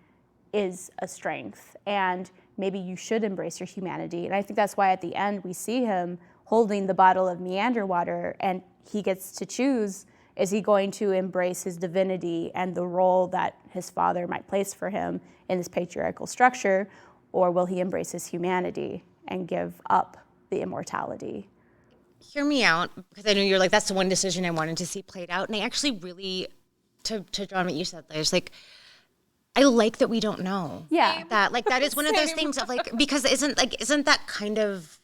is a strength and maybe you should embrace your humanity. And I think that's why at the end we see him holding the bottle of meander water and he gets to choose, is he going to embrace his divinity and the role that his father might place for him in this patriarchal structure, or will he embrace his humanity and give up the immortality? Hear me out, because I know you're like, that's the one decision I wanted to see played out. And I actually really, to draw on what you said, there's like, I like that we don't know. Yeah. That is one of those things of like, because isn't that kind of,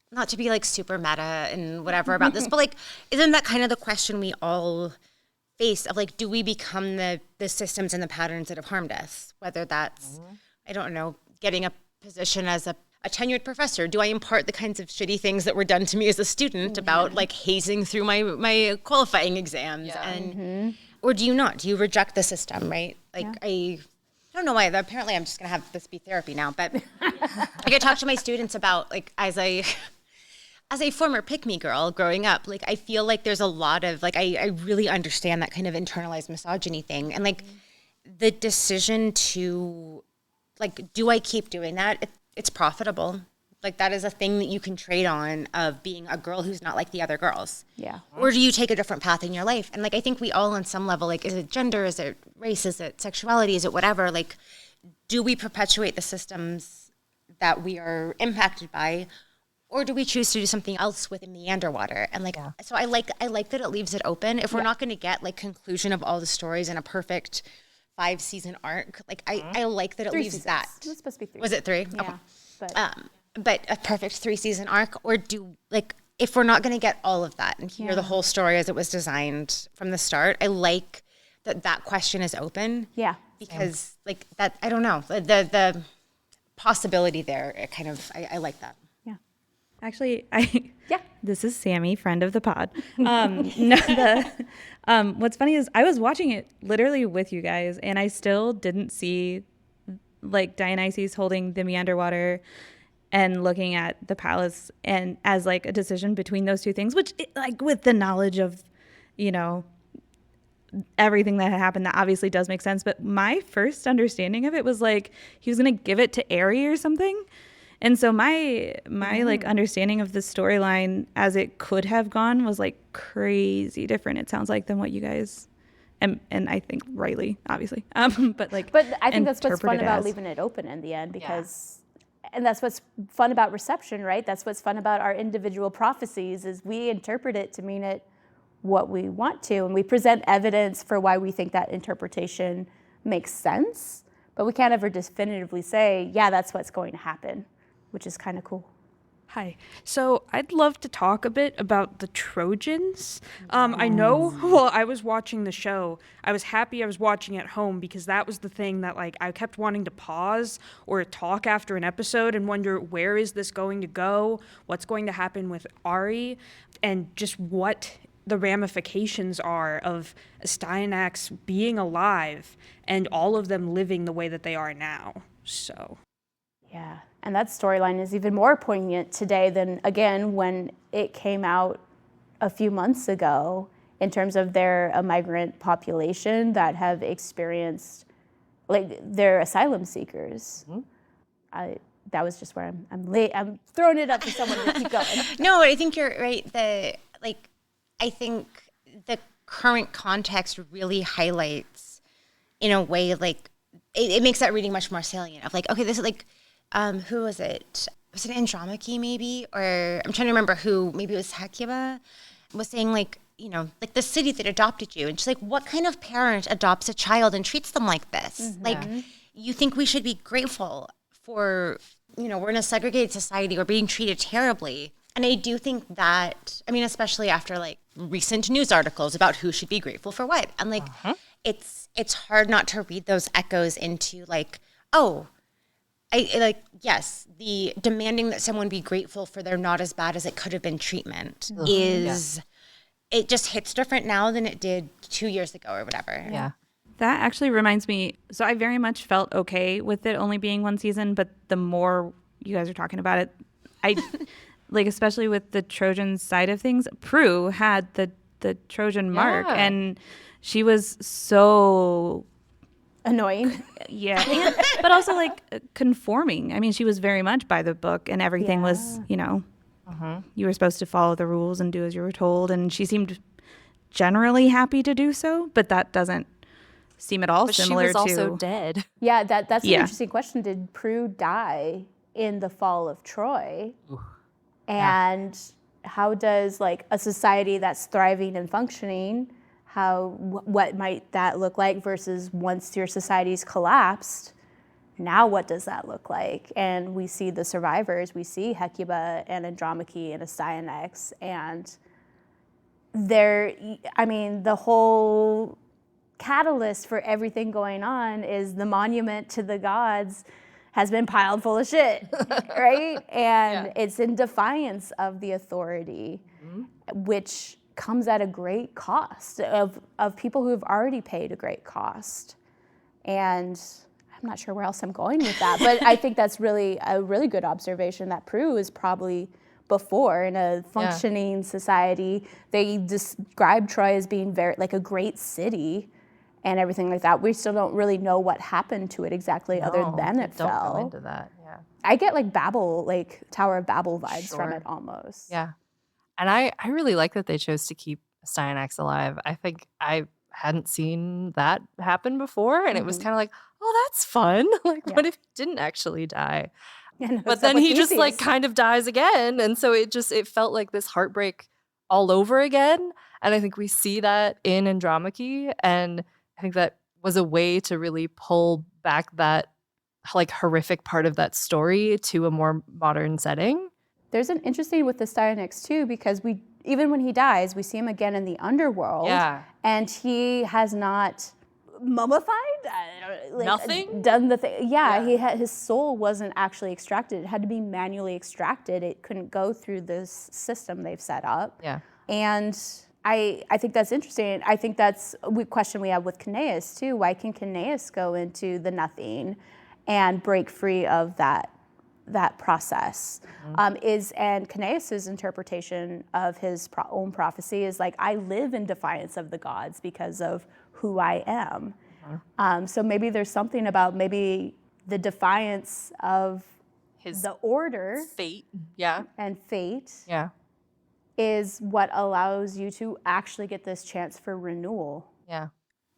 not to be like super meta and whatever about this, but like, isn't that kind of the question we all face of like, do we become the systems and the patterns that have harmed us? Whether that's, I don't know, getting a position as a tenured professor, do I impart the kinds of shitty things that were done to me as a student about like hazing through my qualifying exams and or do you not? Do you reject the system, right? Like I don't know why. Apparently I'm just gonna have this be therapy now, but like I talk to my students about like as a former pick-me girl growing up, like I feel like there's a lot of like I really understand that kind of internalized misogyny thing and like the decision to like, do I keep doing that? It's profitable. Like that is a thing that you can trade on of being a girl who's not like the other girls. Yeah. Or do you take a different path in your life? And like, I think we all on some level, like, is it gender? Is it race? Is it sexuality? Is it whatever? Like, do we perpetuate the systems that we are impacted by, or do we choose to do something else with the meander water? And like, so I like that it leaves it open. If we're not going to get like conclusion of all the stories in a perfect 5-season arc, like I like that it 3 leaves seasons. that. It was supposed to be 3. Was it 3? Yeah. Okay. But a perfect 3-season arc, or if we're not going to get all of that and hear the whole story as it was designed from the start, I like that question is open. Yeah. Because like that, I don't know, the possibility there, it kind of, I like that. Actually, Yeah. This is Sammy, friend of the pod. What's funny is I was watching it literally with you guys, and I still didn't see like Dionysus holding the meander water and looking at the palace and as like a decision between those two things, which like with the knowledge of, you know, everything that had happened, that obviously does make sense. But my first understanding of it was like he was gonna give it to Aerie or something. And so my like understanding of the storyline as it could have gone was like crazy different, it sounds like, than what you guys and I think rightly, obviously. But I think that's what's fun interpreted about as. leaving it open in the end, because and that's what's fun about reception, right? That's what's fun about our individual prophecies, is we interpret it to mean it what we want to, and we present evidence for why we think that interpretation makes sense, but we can't ever definitively say, yeah, that's what's going to happen, which is kind of cool. Hi. So I'd love to talk a bit about the Trojans. I know while I was watching the show, I was happy I was watching at home, because that was the thing that like I kept wanting to pause or talk after an episode and wonder, where is this going to go? What's going to happen with Ari? And just what the ramifications are of Styanax being alive and all of them living the way that they are now. So... Yeah, and that storyline is even more poignant today than, again, when it came out a few months ago, in terms of they're a migrant population that have experienced, like, they're asylum seekers. That was just where I'm throwing it up to someone to keep going. No, I think you're right. I think the current context really highlights, in a way, like, it makes that reading much more salient of like, okay, this is like, who was it? Was it Andromache maybe? Or I'm trying to remember who, maybe it was Hecuba, was saying like, you know, like the city that adopted you. And she's like, what kind of parent adopts a child and treats them like this? Mm-hmm. Like, you think we should be grateful for, you know, we're in a segregated society, we're being treated terribly. And I do think that, I mean, especially after like recent news articles about who should be grateful for what. And like, it's hard not to read those echoes into like, oh, I like, yes, the demanding that someone be grateful for their not as bad as it could have been treatment is, it just hits different now than it did 2 years ago or whatever. Yeah. That actually reminds me, so I very much felt okay with it only being 1 season, but the more you guys are talking about it, I like, especially with the Trojan side of things, Prue had the Trojan mark, and she was so Annoying. but also like conforming. I mean, she was very much by the book, and everything was, you know, you were supposed to follow the rules and do as you were told, and she seemed generally happy to do so, but that doesn't seem at all But similar she was also to dead. Yeah, that's an interesting question. Did Prue die in the fall of Troy? And how does like a society that's thriving and functioning, what might that look like versus once your society's collapsed? Now what does that look like? And we see the survivors. We see Hecuba and Andromache and Astyanax, and the whole catalyst for everything going on is the monument to the gods has been piled full of shit, right? And it's in defiance of the authority, which comes at a great cost of people who have already paid a great cost. And I'm not sure where else I'm going with that, but I think that's really a really good observation that Prue is probably before in a functioning society. They describe Troy as being very like a great city and everything like that. We still don't really know what happened to it exactly, other than it don't fell. go into that. Yeah. I get like Babel, like Tower of Babel vibes from it almost. Yeah. And I really like that they chose to keep Styanax alive. I think I hadn't seen that happen before. And it was kind of like, oh, that's fun. Like, what if he didn't actually die? But then he just like kind of dies again. And so it felt like this heartbreak all over again. And I think we see that in Andromache. And I think that was a way to really pull back that like horrific part of that story to a more modern setting. There's an interesting with the Styanax too, because even when he dies, we see him again in the underworld. Yeah. And he has not mummified? Nothing? Done the thing. Yeah, his soul wasn't actually extracted. It had to be manually extracted. It couldn't go through this system they've set up. Yeah. And I think that's interesting. I think that's a question we have with KAOS too. Why can KAOS go into the nothing and break free of that process? And KAOS's interpretation of his own prophecy is like, I live in defiance of the gods because of who I am. So maybe there's something about maybe the defiance of the order, fate, and fate, is what allows you to actually get this chance for renewal. Yeah.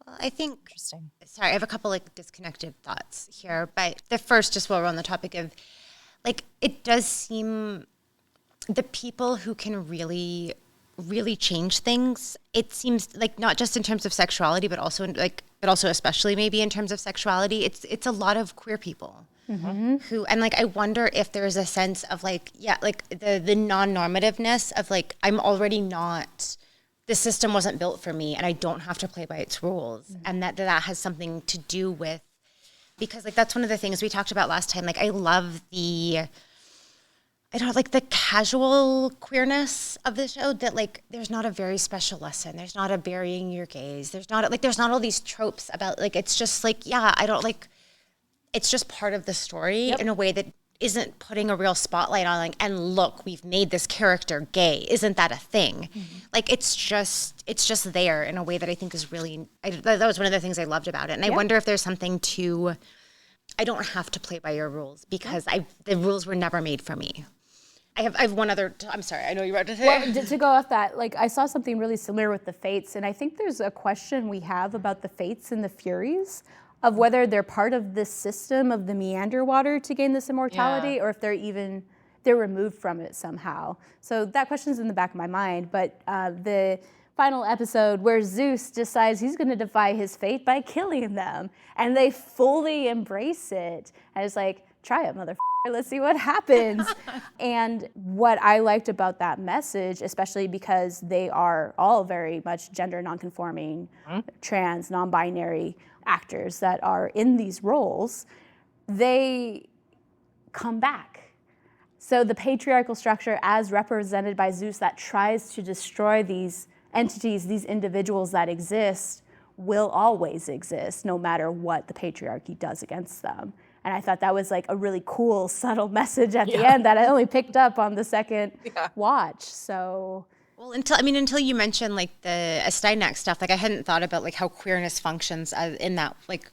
Well, I think, Interesting. Sorry, I have a couple like disconnected thoughts here, but the first, just while we're on the topic of, like, it does seem the people who can really change things, it seems like not just in terms of sexuality, but also especially maybe in terms of sexuality, it's a lot of queer people who, and like, I wonder if there's a sense of like, like the non-normativeness of like, I'm already not, the system wasn't built for me and I don't have to play by its rules. And that has something to do with, because like, that's one of the things we talked about last time. Like, I love the casual queerness of the show, that like, there's not a very special lesson. There's not a burying your gaze. There's not all these tropes about like, it's just like, it's just part of the story in a way that isn't putting a real spotlight on like, and look, we've made this character gay. Isn't that a thing? Like, it's just there in a way that I think is really, that was one of the things I loved about it. And I wonder if there's something to, I don't have to play by your rules because the rules were never made for me. I have one other, I'm sorry, I know you were about to say. Well, to go off that, like, I saw something really similar with the Fates, and I think there's a question we have about the Fates and the Furies, of whether they're part of this system of the meander water to gain this immortality, or if they're removed from it somehow. So that question's in the back of my mind, but the final episode where Zeus decides he's gonna defy his fate by killing them, and they fully embrace it, and it's like, try it, motherfucker. Let's see what happens. And what I liked about that message, especially because they are all very much gender nonconforming, trans, non-binary actors that are in these roles, they come back. So the patriarchal structure as represented by Zeus that tries to destroy these entities, these individuals that exist, will always exist no matter what the patriarchy does against them. And I thought that was like a really cool, subtle message at the end that I only picked up on the second watch. So, well, until you mentioned like the Styanax stuff, like I hadn't thought about like how queerness functions in that, like,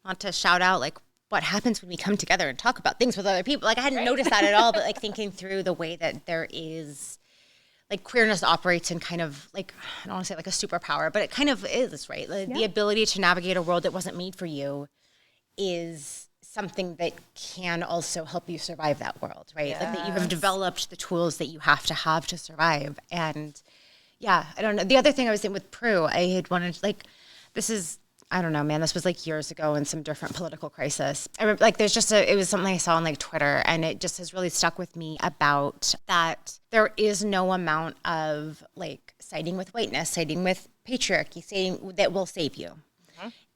not to shout out like what happens when we come together and talk about things with other people. Like I hadn't noticed that at all, but like thinking through the way that there is, like, queerness operates in kind of like, I don't want to say like a superpower, but it kind of is, right? Like, the ability to navigate a world that wasn't made for you is something that can also help you survive that world, right? Like that you have developed the tools that you have to survive. And I don't know. The other thing I was saying with Prue, I had wanted, like, this is, I don't know, man, this was like years ago in some different political crisis. I remember, like, it was something I saw on like Twitter, and it just has really stuck with me about that there is no amount of like siding with whiteness, siding with patriarchy, saying that will save you.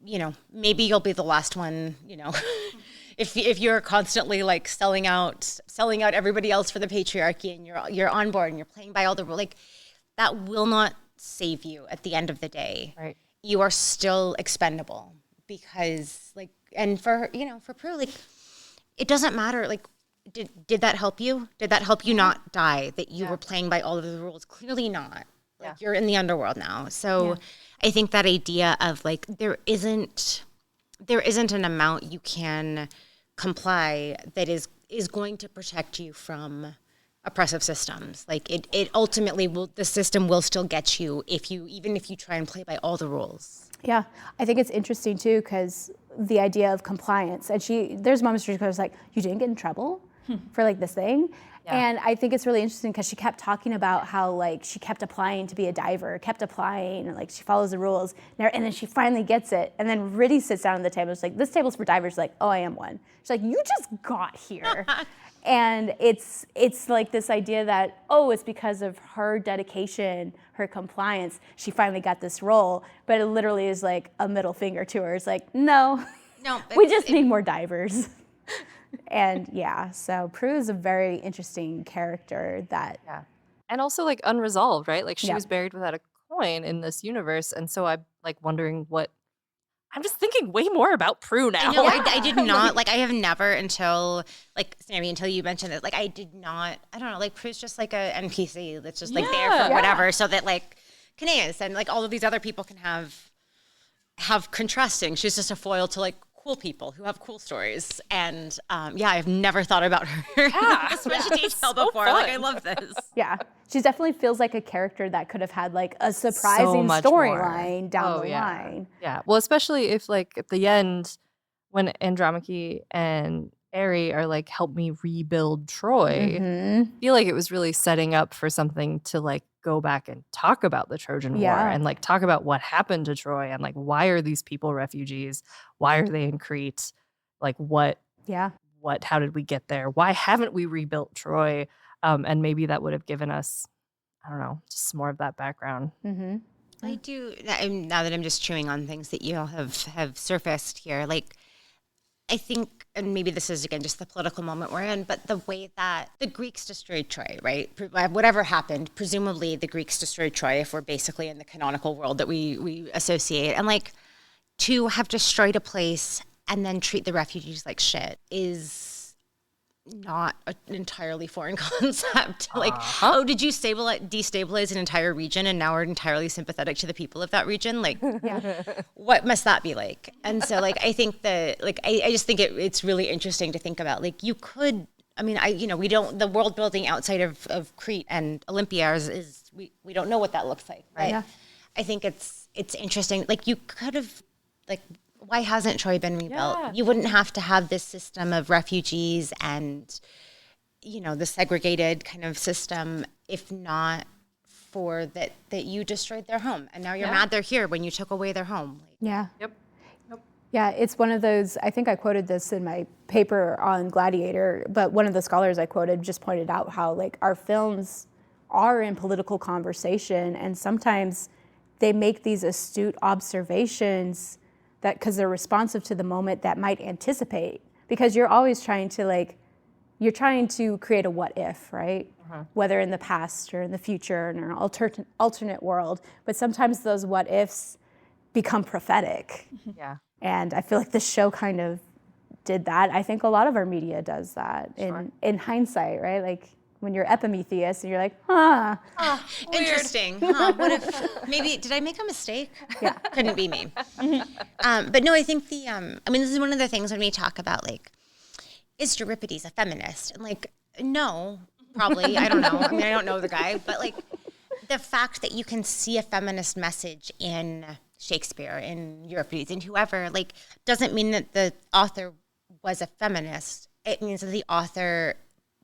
You know, maybe you'll be the last one, you know, if you're constantly like selling out everybody else for the patriarchy, and you're on board and you're playing by all the rules, like, that will not save you at the end of the day. Right. You are still expendable because, like, and for Prue, like, it doesn't matter, like, did that help you? Did that help you not die, that you were playing by all of the rules? Clearly not. Like, you're in the underworld now. So I think that idea of like, there isn't an amount you can comply that is going to protect you from oppressive systems. Like, it ultimately will, the system will still get you even if you try and play by all the rules. Yeah, I think it's interesting too because the idea of compliance, and there's moments where she goes like, "You didn't get in trouble for like this thing," and I think it's really interesting because she kept talking about how like she kept applying to be a diver, kept applying, and like she follows the rules, and then she finally gets it, and then Riddy sits down at the table. She's like, "This table's for divers." She's like, "Oh, I am one." She's like, "You just got here." And it's like this idea that, oh, it's because of her dedication, her compliance, she finally got this role. But it literally is like a middle finger to her. It's like, no, we just need more divers. And yeah, so Prue is a very interesting character that. Yeah. And also like unresolved, right? Like she Yeah. was buried without a coin in this universe. And so I'm like wondering I'm just thinking way more about Prue now. I know, I did not, like, I have never until, like, Sammy, until you mentioned it, like, I did not, I don't know, like, Prue's just like a NPC that's just, like, there for whatever, so that, like, KAOS and, like, all of these other people can have contrasting. She's just a foil to, like, cool people who have cool stories. And, I've never thought about her in this much detail before. Fun. Like, I love this. Yeah, she definitely feels like a character that could have had like a surprising much storyline down the yeah. line. Yeah. Well, especially if like at the end when Andromache and Aerie are like, help me rebuild Troy, I feel like it was really setting up for something to like go back and talk about the Trojan War and like talk about what happened to Troy and like why are these people refugees? Why are they in Crete? Like how did we get there? Why haven't we rebuilt Troy? And maybe that would have given us, I don't know, just more of that background. I do, now that I'm just chewing on things that you all have surfaced here, like, I think, and maybe this is, again, just the political moment we're in, but the way that the Greeks destroyed Troy, right? Whatever happened, presumably the Greeks destroyed Troy if we're basically in the canonical world that we associate. And, like, to have destroyed a place and then treat the refugees like shit is not an entirely foreign concept. Like, oh, did you destabilize an entire region and now we're entirely sympathetic to the people of that region? Like, what must that be like? And so, like, I think that, like, I just think it's really interesting to think about. Like, you could, I mean, we don't, the world building outside of Crete and Olympia is we don't know what that looks like, right? Yeah. I think it's interesting. Like, you could have, like, why hasn't Troy been rebuilt? Yeah. You wouldn't have to have this system of refugees and, the segregated kind of system if not for that you destroyed their home. And now you're mad they're here when you took away their home. Like, Yeah. Yep. Yeah, it's one of those, I think I quoted this in my paper on Gladiator, but one of the scholars I quoted just pointed out how like our films are in political conversation and sometimes they make these astute observations that because they're responsive to the moment that might anticipate because you're always trying to create a what if, right? Whether in the past or in the future or in an alternate world, but sometimes those what ifs become prophetic. Yeah. And I feel like this show kind of did that. I think a lot of our media does that in hindsight, right? Like when you're Epimetheus and you're like, interesting. What if maybe did I make a mistake? Yeah, couldn't be me. But no, I think this is one of the things when we talk about like, is Euripides a feminist? And like, no, probably. I don't know. I mean, I don't know the guy, but like, the fact that you can see a feminist message in Shakespeare, in Euripides, in whoever, like, doesn't mean that the author was a feminist. It means that the author,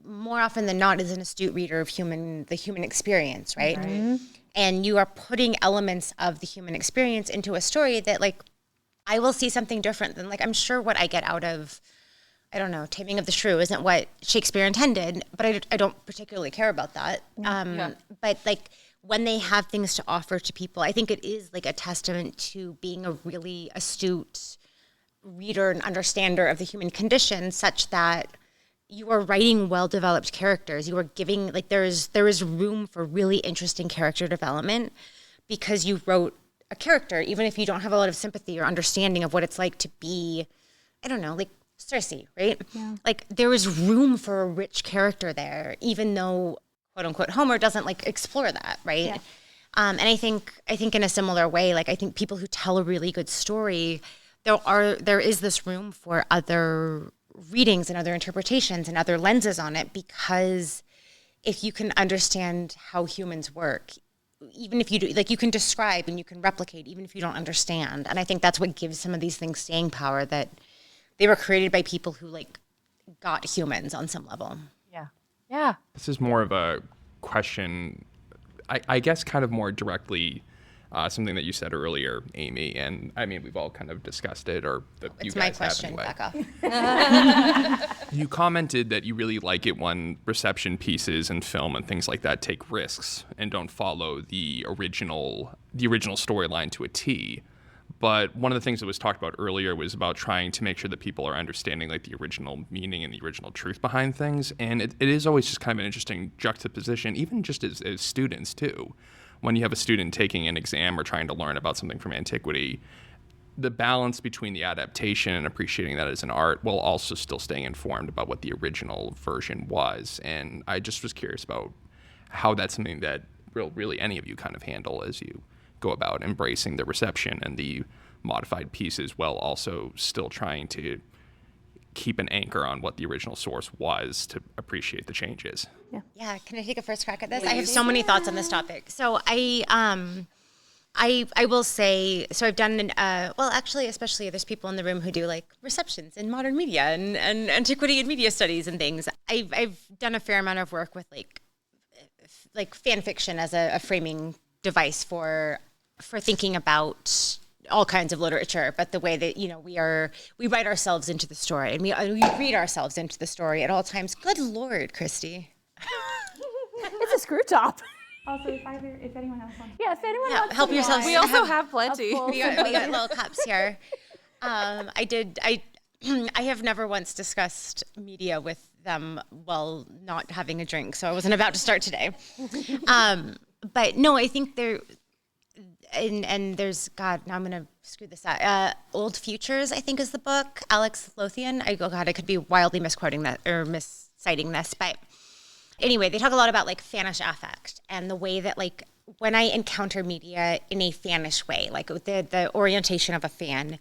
more often than not, is an astute reader of the human experience, right? And you are putting elements of the human experience into a story that, like, I will see something different than, like, I'm sure what I get out of, I don't know, Taming of the Shrew isn't what Shakespeare intended, but I don't particularly care about that. But, like, when they have things to offer to people, I think it is, like, a testament to being a really astute reader and understander of the human condition, such that you are writing well-developed characters. You are giving, like, there is room for really interesting character development because you wrote a character, even if you don't have a lot of sympathy or understanding of what it's like to be, I don't know, like Cersei, right? Yeah. Like, there is room for a rich character there, even though, quote unquote, Homer doesn't, like, explore that, right? Yeah. And I think in a similar way, like, I think people who tell a really good story, there is this room for other readings and other interpretations and other lenses on it, because if you can understand how humans work, even if you do, like, you can describe and you can replicate even if you don't understand. And I think that's what gives some of these things staying power, that they were created by people who like got humans on some level. Yeah. This is more of a question, I guess, kind of more directly, something that you said earlier, Amy, and I mean, we've all kind of discussed it, or you It's guys my have question, anyway. Becca. You commented that you really like it when reception pieces and film and things like that take risks and don't follow the original storyline to a T. But one of the things that was talked about earlier was about trying to make sure that people are understanding like the original meaning and the original truth behind things. And it is always just kind of an interesting juxtaposition, even just as students too. When you have a student taking an exam or trying to learn about something from antiquity, the balance between the adaptation and appreciating that as an art while also still staying informed about what the original version was. And I just was curious about how that's something that really any of you kind of handle as you go about embracing the reception and the modified pieces while also still trying to keep an anchor on what the original source was to appreciate the changes. Yeah, can I take a first crack at this? I have so many thoughts on this topic. So I will say, so I've done, well, actually, especially there's people in the room who do like receptions in modern media and antiquity and media studies and things. I've done a fair amount of work with like fan fiction as a framing device for thinking about all kinds of literature, but the way that, you know, we write ourselves into the story and we read ourselves into the story at all times. Good Lord, Christy. It's a screw top. Also, if anyone else wants. Yeah, if anyone wants help to yourselves. buy We also have plenty. a full We got little cups here. I have never once discussed media with them while not having a drink, so I wasn't about to start today. But no, I think there's, God, now I'm going to screw this up. Old Futures, I think, is the book. Alex Lothian. I could be wildly misquoting that or misciting this, but anyway, they talk a lot about like fanish affect and the way that like when I encounter media in a fanish way, like with the orientation of a fan,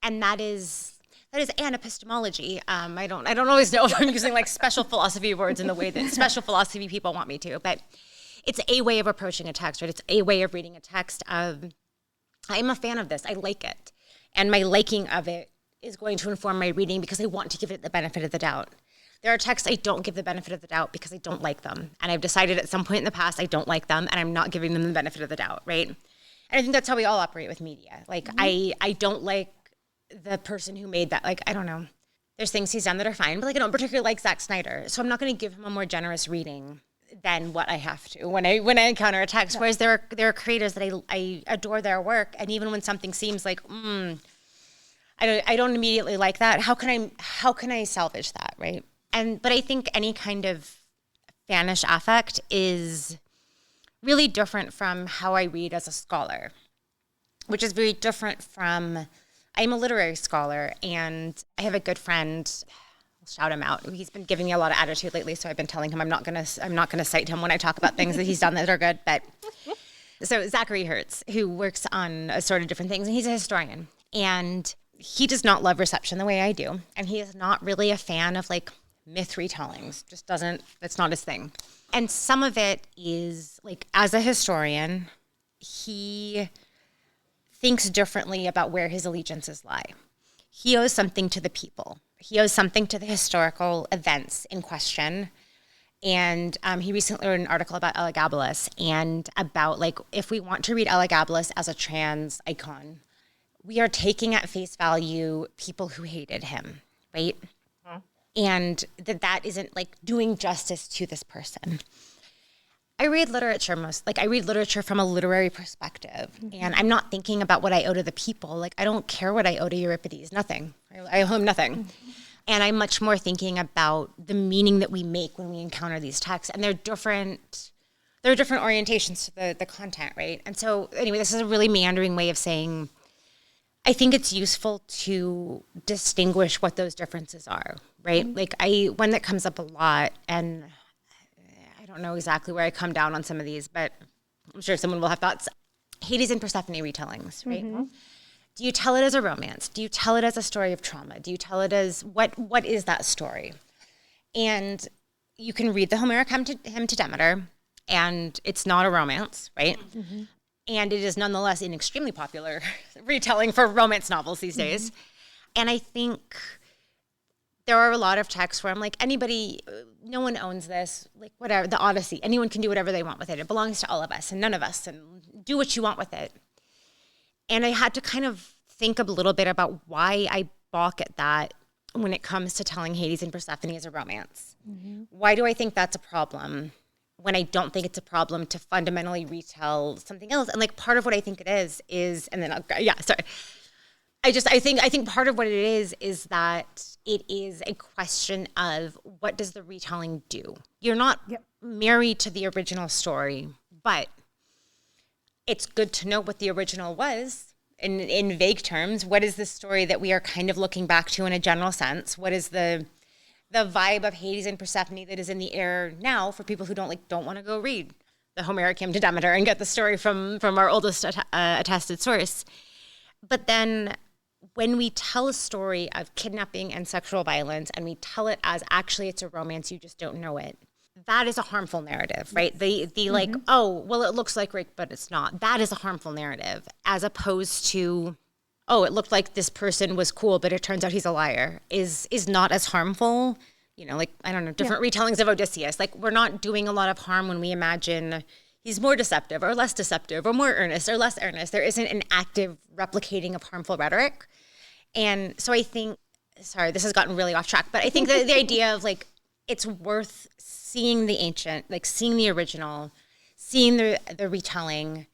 and that is an epistemology. I don't always know if I'm using like special philosophy words in the way that special philosophy people want me to, but it's a way of approaching a text, right? It's a way of reading a text. I'm a fan of this. I like it. And my liking of it is going to inform my reading because I want to give it the benefit of the doubt. There are texts I don't give the benefit of the doubt because I don't like them. And I've decided at some point in the past I don't like them and I'm not giving them the benefit of the doubt, right? And I think that's how we all operate with media. Like, I don't like the person who made that. Like, I don't know. There's things he's done that are fine, but like I don't particularly like Zack Snyder. So I'm not going to give him a more generous reading than what I have to when I encounter a text. Whereas there are creators that I adore their work, and even when something seems like I don't immediately like that, how can I salvage that, right? But I think any kind of fanish affect is really different from how I read as a scholar, which is very different from, I'm a literary scholar, and I have a good friend. I'll shout him out. He's been giving me a lot of attitude lately, so I've been telling him I'm not gonna cite him when I talk about things that he's done that are good. But so Zachary Hertz, who works on a sort of different things, and he's a historian, and he does not love reception the way I do, and he is not really a fan of like myth retellings. Just doesn't. That's not his thing. And some of it is like, as a historian, he thinks differently about where his allegiances lie. He owes something to the people. He owes something to the historical events in question. And he recently wrote an article about Elagabalus and about like, if we want to read Elagabalus as a trans icon, we are taking at face value people who hated him, right? Huh. And that isn't like doing justice to this person. I read literature from a literary perspective, and I'm not thinking about what I owe to the people. Like, I don't care what I owe to Euripides, nothing. I owe him nothing. And I'm much more thinking about the meaning that we make when we encounter these texts, and there are different orientations to the content, right? And so anyway, this is a really meandering way of saying, I think it's useful to distinguish what those differences are, right? Like one that comes up a lot, and I don't know exactly where I come down on some of these, but I'm sure someone will have thoughts. Hades and Persephone retellings, right? Mm-hmm. Do you tell it as a romance? Do you tell it as a story of trauma? Do you tell it as, what is that story? And you can read the Homeric hymn to Demeter, and it's not a romance, right? And it is nonetheless an extremely popular retelling for romance novels these days. And I think there are a lot of texts where I'm like, anybody, no one owns this, like whatever, the Odyssey, anyone can do whatever they want with it. It belongs to all of us and none of us, and do what you want with it. And I had to kind of think a little bit about why I balk at that when it comes to telling Hades and Persephone as a romance. Why do I think that's a problem when I don't think it's a problem to fundamentally retell something else? And like part of what I think it is, and then I think part of what it is that it is a question of what does the retelling do? You're not married to the original story, but it's good to know what the original was. In vague terms, what is the story that we are kind of looking back to in a general sense? What is the vibe of Hades and Persephone that is in the air now for people who don't want to go read the Homeric hymn to Demeter and get the story from our oldest attested source? But then when we tell a story of kidnapping and sexual violence and we tell it as actually it's a romance, you just don't know it, that is a harmful narrative, right? The like, oh, well, it looks like rape, but it's not. That is a harmful narrative, as opposed to, oh, it looked like this person was cool, but it turns out he's a liar, is not as harmful. You know, like, I don't know, different retellings of Odysseus. Like, we're not doing a lot of harm when we imagine he's more deceptive or less deceptive or more earnest or less earnest. There isn't an active replicating of harmful rhetoric. And so I think, sorry, this has gotten really off track, but I think that the idea of like, it's worth seeing the ancient, like seeing the original, seeing the retelling,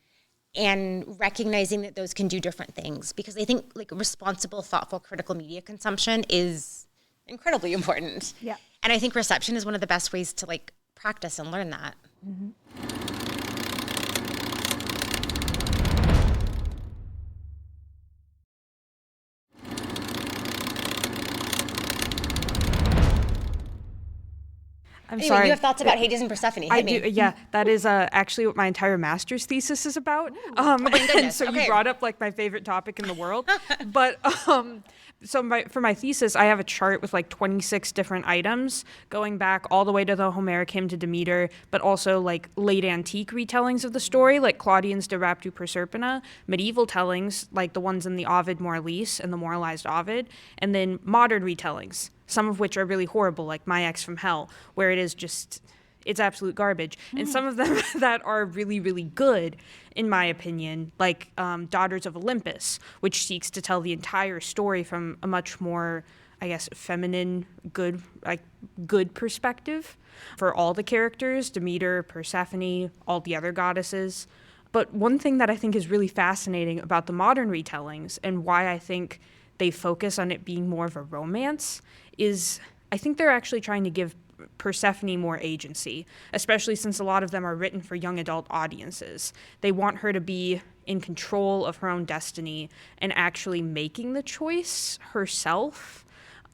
and recognizing that those can do different things. Because I think like responsible, thoughtful, critical media consumption is incredibly important. Yeah. And I think reception is one of the best ways to like practice and learn that. I'm Anyway, sorry. you have thoughts about Hades and Persephone. Hit me. do, yeah, that is actually what my entire master's thesis is about. my goodness, And so okay. you brought up like my favorite topic in the world. But for my thesis, I have a chart with like 26 different items going back all the way to the Homeric hymn to Demeter, but also like late antique retellings of the story, like Claudian's De Raptu Proserpina, medieval tellings, like the ones in the Ovid Moralise and the Moralized Ovid, and then modern retellings, some of which are really horrible, like My Ex from Hell, where it is just, it's absolute garbage. And some of them that are really, really good, in my opinion, like Daughters of Olympus, which seeks to tell the entire story from a much more, I guess, feminine, good perspective for all the characters, Demeter, Persephone, all the other goddesses. But one thing that I think is really fascinating about the modern retellings, and why I think they focus on it being more of a romance, is I think they're actually trying to give Persephone more agency, especially since a lot of them are written for young adult audiences. They want her to be in control of her own destiny and actually making the choice herself.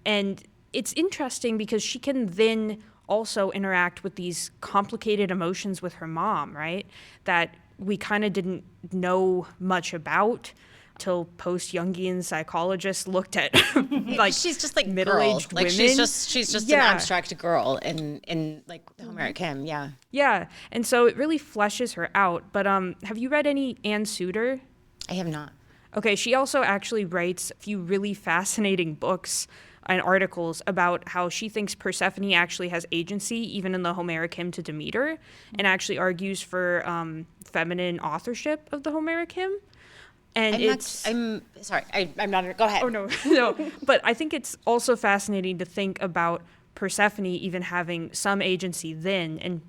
And it's interesting because she can then also interact with these complicated emotions with her mom, right? That we kind of didn't know much about till post-Jungian psychologists looked at like she's just like middle-aged girl. Like women. she's just an abstract girl in like the Homeric hymn, yeah. Yeah, and so it really fleshes her out. But have you read any Anne Suter? I have not. Okay, she also actually writes a few really fascinating books and articles about how she thinks Persephone actually has agency even in the Homeric hymn to Demeter, and actually argues for feminine authorship of the Homeric hymn. And I'm sorry, I'm not, go ahead. Oh, no. But I think it's also fascinating to think about Persephone even having some agency then. And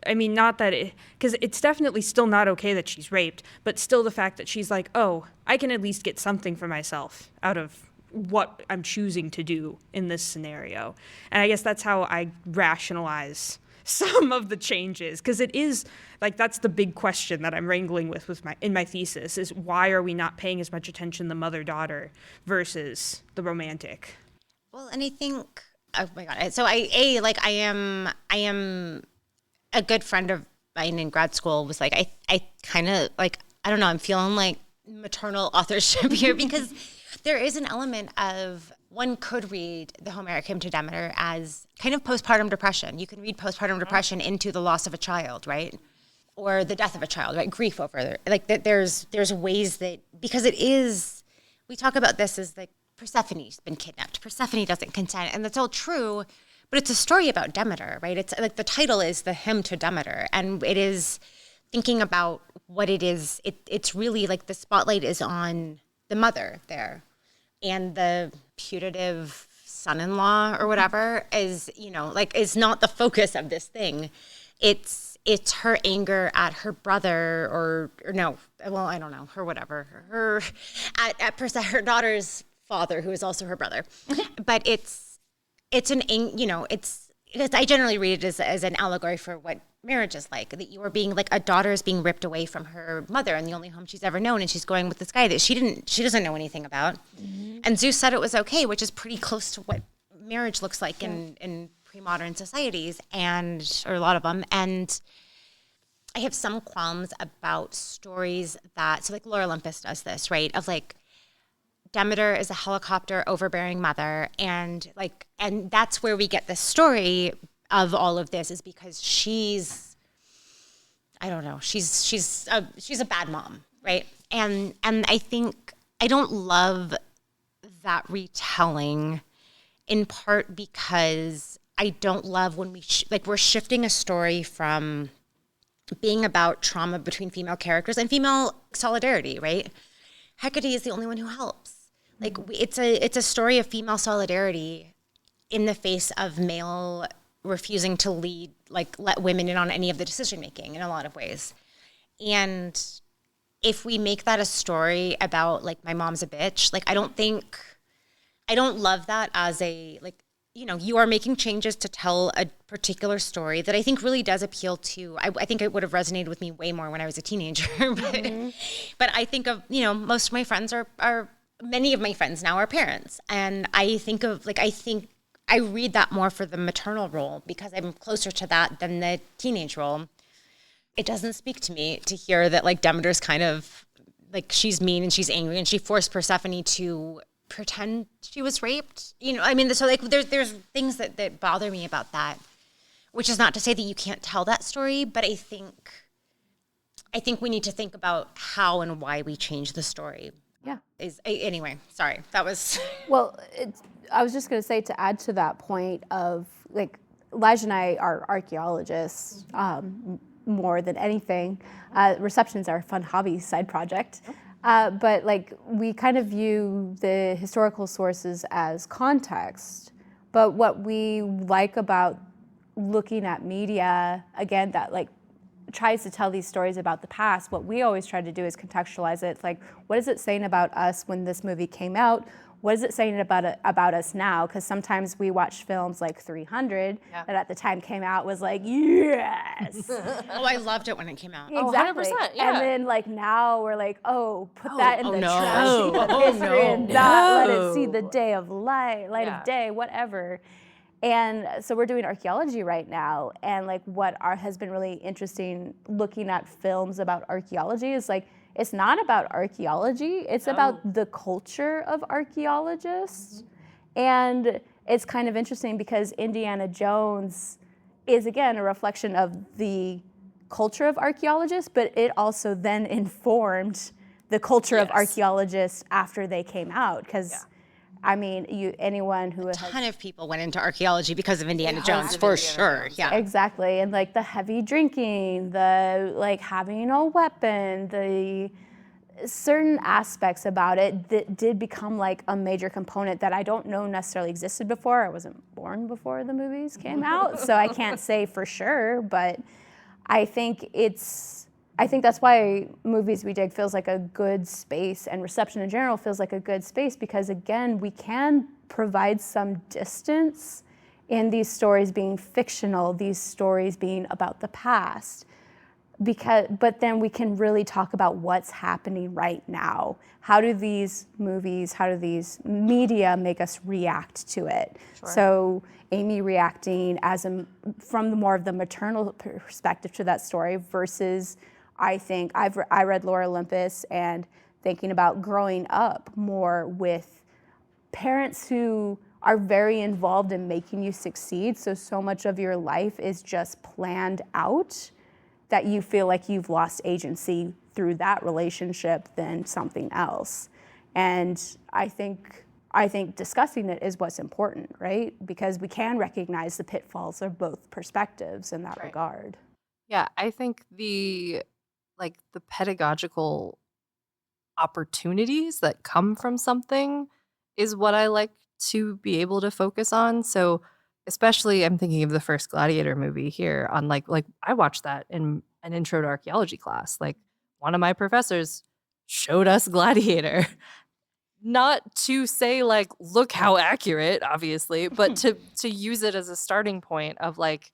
I mean, not that because it's definitely still not okay that she's raped, but still the fact that she's like, oh, I can at least get something for myself out of what I'm choosing to do in this scenario. And I guess that's how I rationalize some of the changes, because it is like, that's the big question that I'm wrangling with in my thesis, is why are we not paying as much attention to the mother-daughter versus the romantic? Well, and I think, oh my God. So I am a good friend of mine in grad school was like, I kind of like, I don't know, I'm feeling like maternal authorship here, because there is an element of, one could read the Homeric hymn to Demeter as kind of postpartum depression. You can read postpartum depression into the loss of a child, right? or the death of a child, right? Grief over, like that. There's ways that, because it is, we talk about this as like Persephone's been kidnapped. Persephone doesn't consent, and that's all true. But it's a story about Demeter, right? It's like the title is The Hymn to Demeter, and it is thinking about what it is. It's really like the spotlight is on the mother there, and the putative son-in-law or whatever is, like, is not the focus of this thing. It's her anger at her brother, or no, well, I don't know, her whatever, her her daughter's father, who is also her brother. But it's I generally read it as an allegory for what marriage is like, that you are being like, a daughter is being ripped away from her mother and the only home she's ever known, and she's going with this guy that she doesn't know anything about. And Zeus said it was okay, which is pretty close to what marriage looks like in pre-modern societies, or a lot of them. And I have some qualms about stories that, so like Lore Olympus does this, right? Of like, Demeter is a helicopter overbearing mother, and that's where we get the story of all of this, is because she's a bad mom, right? And I think I don't love that retelling, in part because I don't love when we're shifting a story from being about trauma between female characters and female solidarity, right? Hecate is the only one who helps. Like, it's a story of female solidarity in the face of male refusing to lead, like, let women in on any of the decision making in a lot of ways. And if we make that a story about, like, my mom's a bitch, like, I don't love that as a, like, you are making changes to tell a particular story that I think really does appeal to, I think it would have resonated with me way more when I was a teenager. But I think of, most of my friends many of my friends now are parents. And I think I read that more for the maternal role, because I'm closer to that than the teenage role. It doesn't speak to me to hear that, like, Demeter's kind of like, she's mean and she's angry and she forced Persephone to pretend she was raped. So like there's things that bother me about that, which is not to say that you can't tell that story, but I think we need to think about how and why we change the story. Yeah. Anyway, sorry. That was... Well, I was just going to say, to add to that point of, like, Elijah and I are archaeologists more than anything. Reception's our fun hobby side project. But, like, we kind of view the historical sources as context. But what we like about looking at media, again, that, like, tries to tell these stories about the past, what we always try to do is contextualize it. Like, what is it saying about us when this movie came out? What is it saying about us now? Because sometimes we watch films like 300 that at the time came out was like, yes. Oh, I loved it when it came out. Exactly. 100%, yeah. And then, like, now we're like, put that in the no. trash heap of history and not let it see the day of light of day, whatever. And so we're doing archaeology right now, and, like, what has been really interesting looking at films about archaeology is, like, it's not about archaeology, it's about the culture of archaeologists. And it's kind of interesting because Indiana Jones is, again, a reflection of the culture of archaeologists, but it also then informed the culture of archaeologists after they came out, because I mean, anyone who a ton of people went into archaeology because of Indiana Jones, for sure. Yeah, exactly. And, like, the heavy drinking, the, like, having a weapon, the certain aspects about it that did become, like, a major component that I don't know necessarily existed before. I wasn't born before the movies came out, so I can't say for sure. But I think that's why Movies We Dig feels like a good space, and Reception in general feels like a good space, because, again, we can provide some distance in these stories being fictional, these stories being about the past. But then we can really talk about what's happening right now. How do these movies, how do these media make us react to it? Sure. So Amy reacting from more of the maternal perspective to that story versus, I think, I read Lore Olympus and thinking about growing up more with parents who are very involved in making you succeed. So much of your life is just planned out. that you feel like you've lost agency through that relationship than something else. And I think discussing it is what's important, right? Because we can recognize the pitfalls of both perspectives in that regard. Yeah, I think the pedagogical opportunities that come from something is what I like to be able to focus on. So especially I'm thinking of the first Gladiator movie here on like I watched that in an intro to archaeology class. Like one of my professors showed us Gladiator. Not to say like, look how accurate, obviously, but to use it as a starting point of like,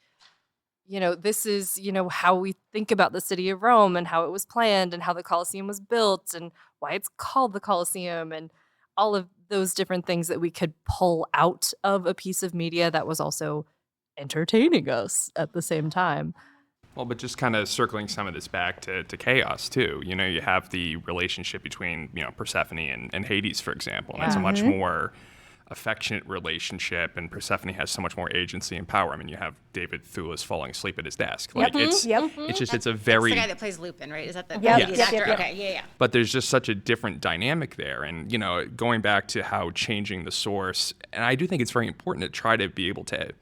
this is, how we think about the city of Rome and how it was planned and how the Colosseum was built and why it's called the Colosseum and all of those different things that we could pull out of a piece of media that was also entertaining us at the same time. Well, but just kind of circling some of this back to KAOS too. You have the relationship between, Persephone and Hades, for example. And it's a much more affectionate relationship, and Persephone has so much more agency and power. I mean, you have David Thewlis falling asleep at his desk. Like it's a very... That's the guy that plays Lupin, right? Is that the Yes. actor? Okay, yeah. But there's just such a different dynamic there. And, going back to how changing the source, and I do think it's very important to try to be able to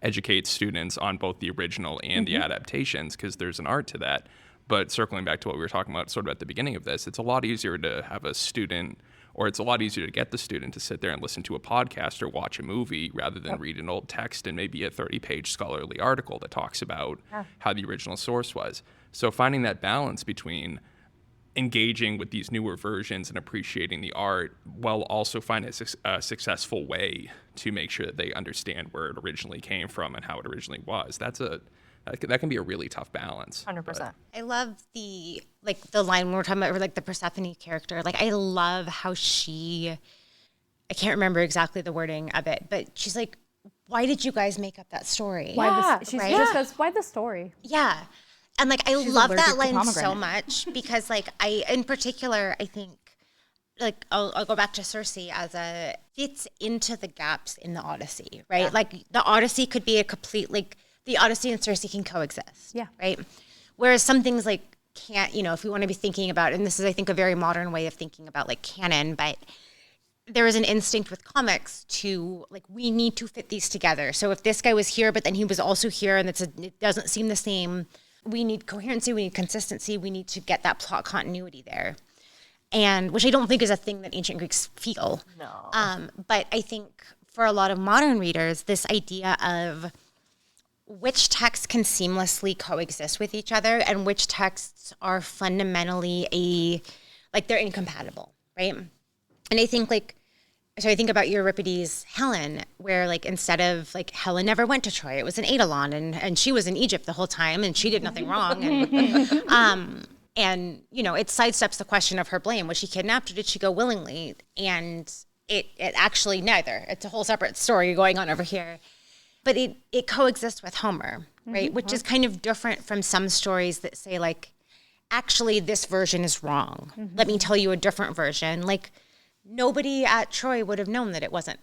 educate students on both the original and the adaptations, because there's an art to that. But circling back to what we were talking about sort of at the beginning of this, it's a lot easier to have a student, or it's a lot easier to get the student to sit there and listen to a podcast or watch a movie rather than read an old text and maybe a 30-page scholarly article that talks about how the original source was. So finding that balance between engaging with these newer versions and appreciating the art while also finding a successful way to make sure that they understand where it originally came from and how it originally was. That can be a really tough balance. 100%. I love the line when we're talking about the Persephone character. Like, I love how I can't remember exactly the wording of it, but she's like, why did you guys make up that story? She just says, why the story? Yeah. And I love that line so pomegranate. much because in particular, I think I'll go back to Circe fits into the gaps in the Odyssey, right? Yeah. Like the Odyssey could be a complete, the Odyssey and Circe can coexist. Yeah. Right. Whereas some things can't, if we want to be thinking about, and this is, I think, a very modern way of thinking about canon, but there is an instinct with comics to we need to fit these together. So if this guy was here, but then he was also here and it doesn't seem the same, we need coherency, we need consistency, we need to get that plot continuity there. And which I don't think is a thing that ancient Greeks feel. No. But I think for a lot of modern readers, this idea of which texts can seamlessly coexist with each other and which texts are fundamentally they're incompatible, right? And I think so I think about Euripides' Helen, where instead of Helen never went to Troy, it was an Eidolon, and she was in Egypt the whole time, and she did nothing wrong. And it sidesteps the question of her blame. Was she kidnapped or did she go willingly? And it actually neither. It's a whole separate story going on over here. But it coexists with Homer, right? Which is kind of different from some stories that say actually this version is wrong. Let me tell you a different version. Nobody at Troy would have known that it wasn't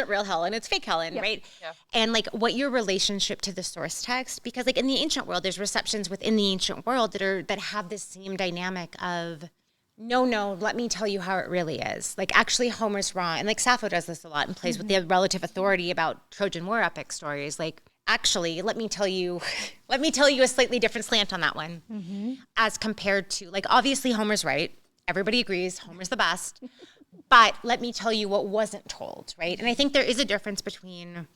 real Helen, it's fake Helen, right? Yeah. And what your relationship to the source text, because in the ancient world, there's receptions within the ancient world that have this same dynamic of, no, let me tell you how it really is. Actually Homer's wrong. And Sappho does this a lot and plays with the relative authority about Trojan War epic stories. Actually, let me tell you a slightly different slant on that one as compared to, obviously Homer's right. Everybody agrees Homer's the best. But let me tell you what wasn't told, right? And I think there is a difference between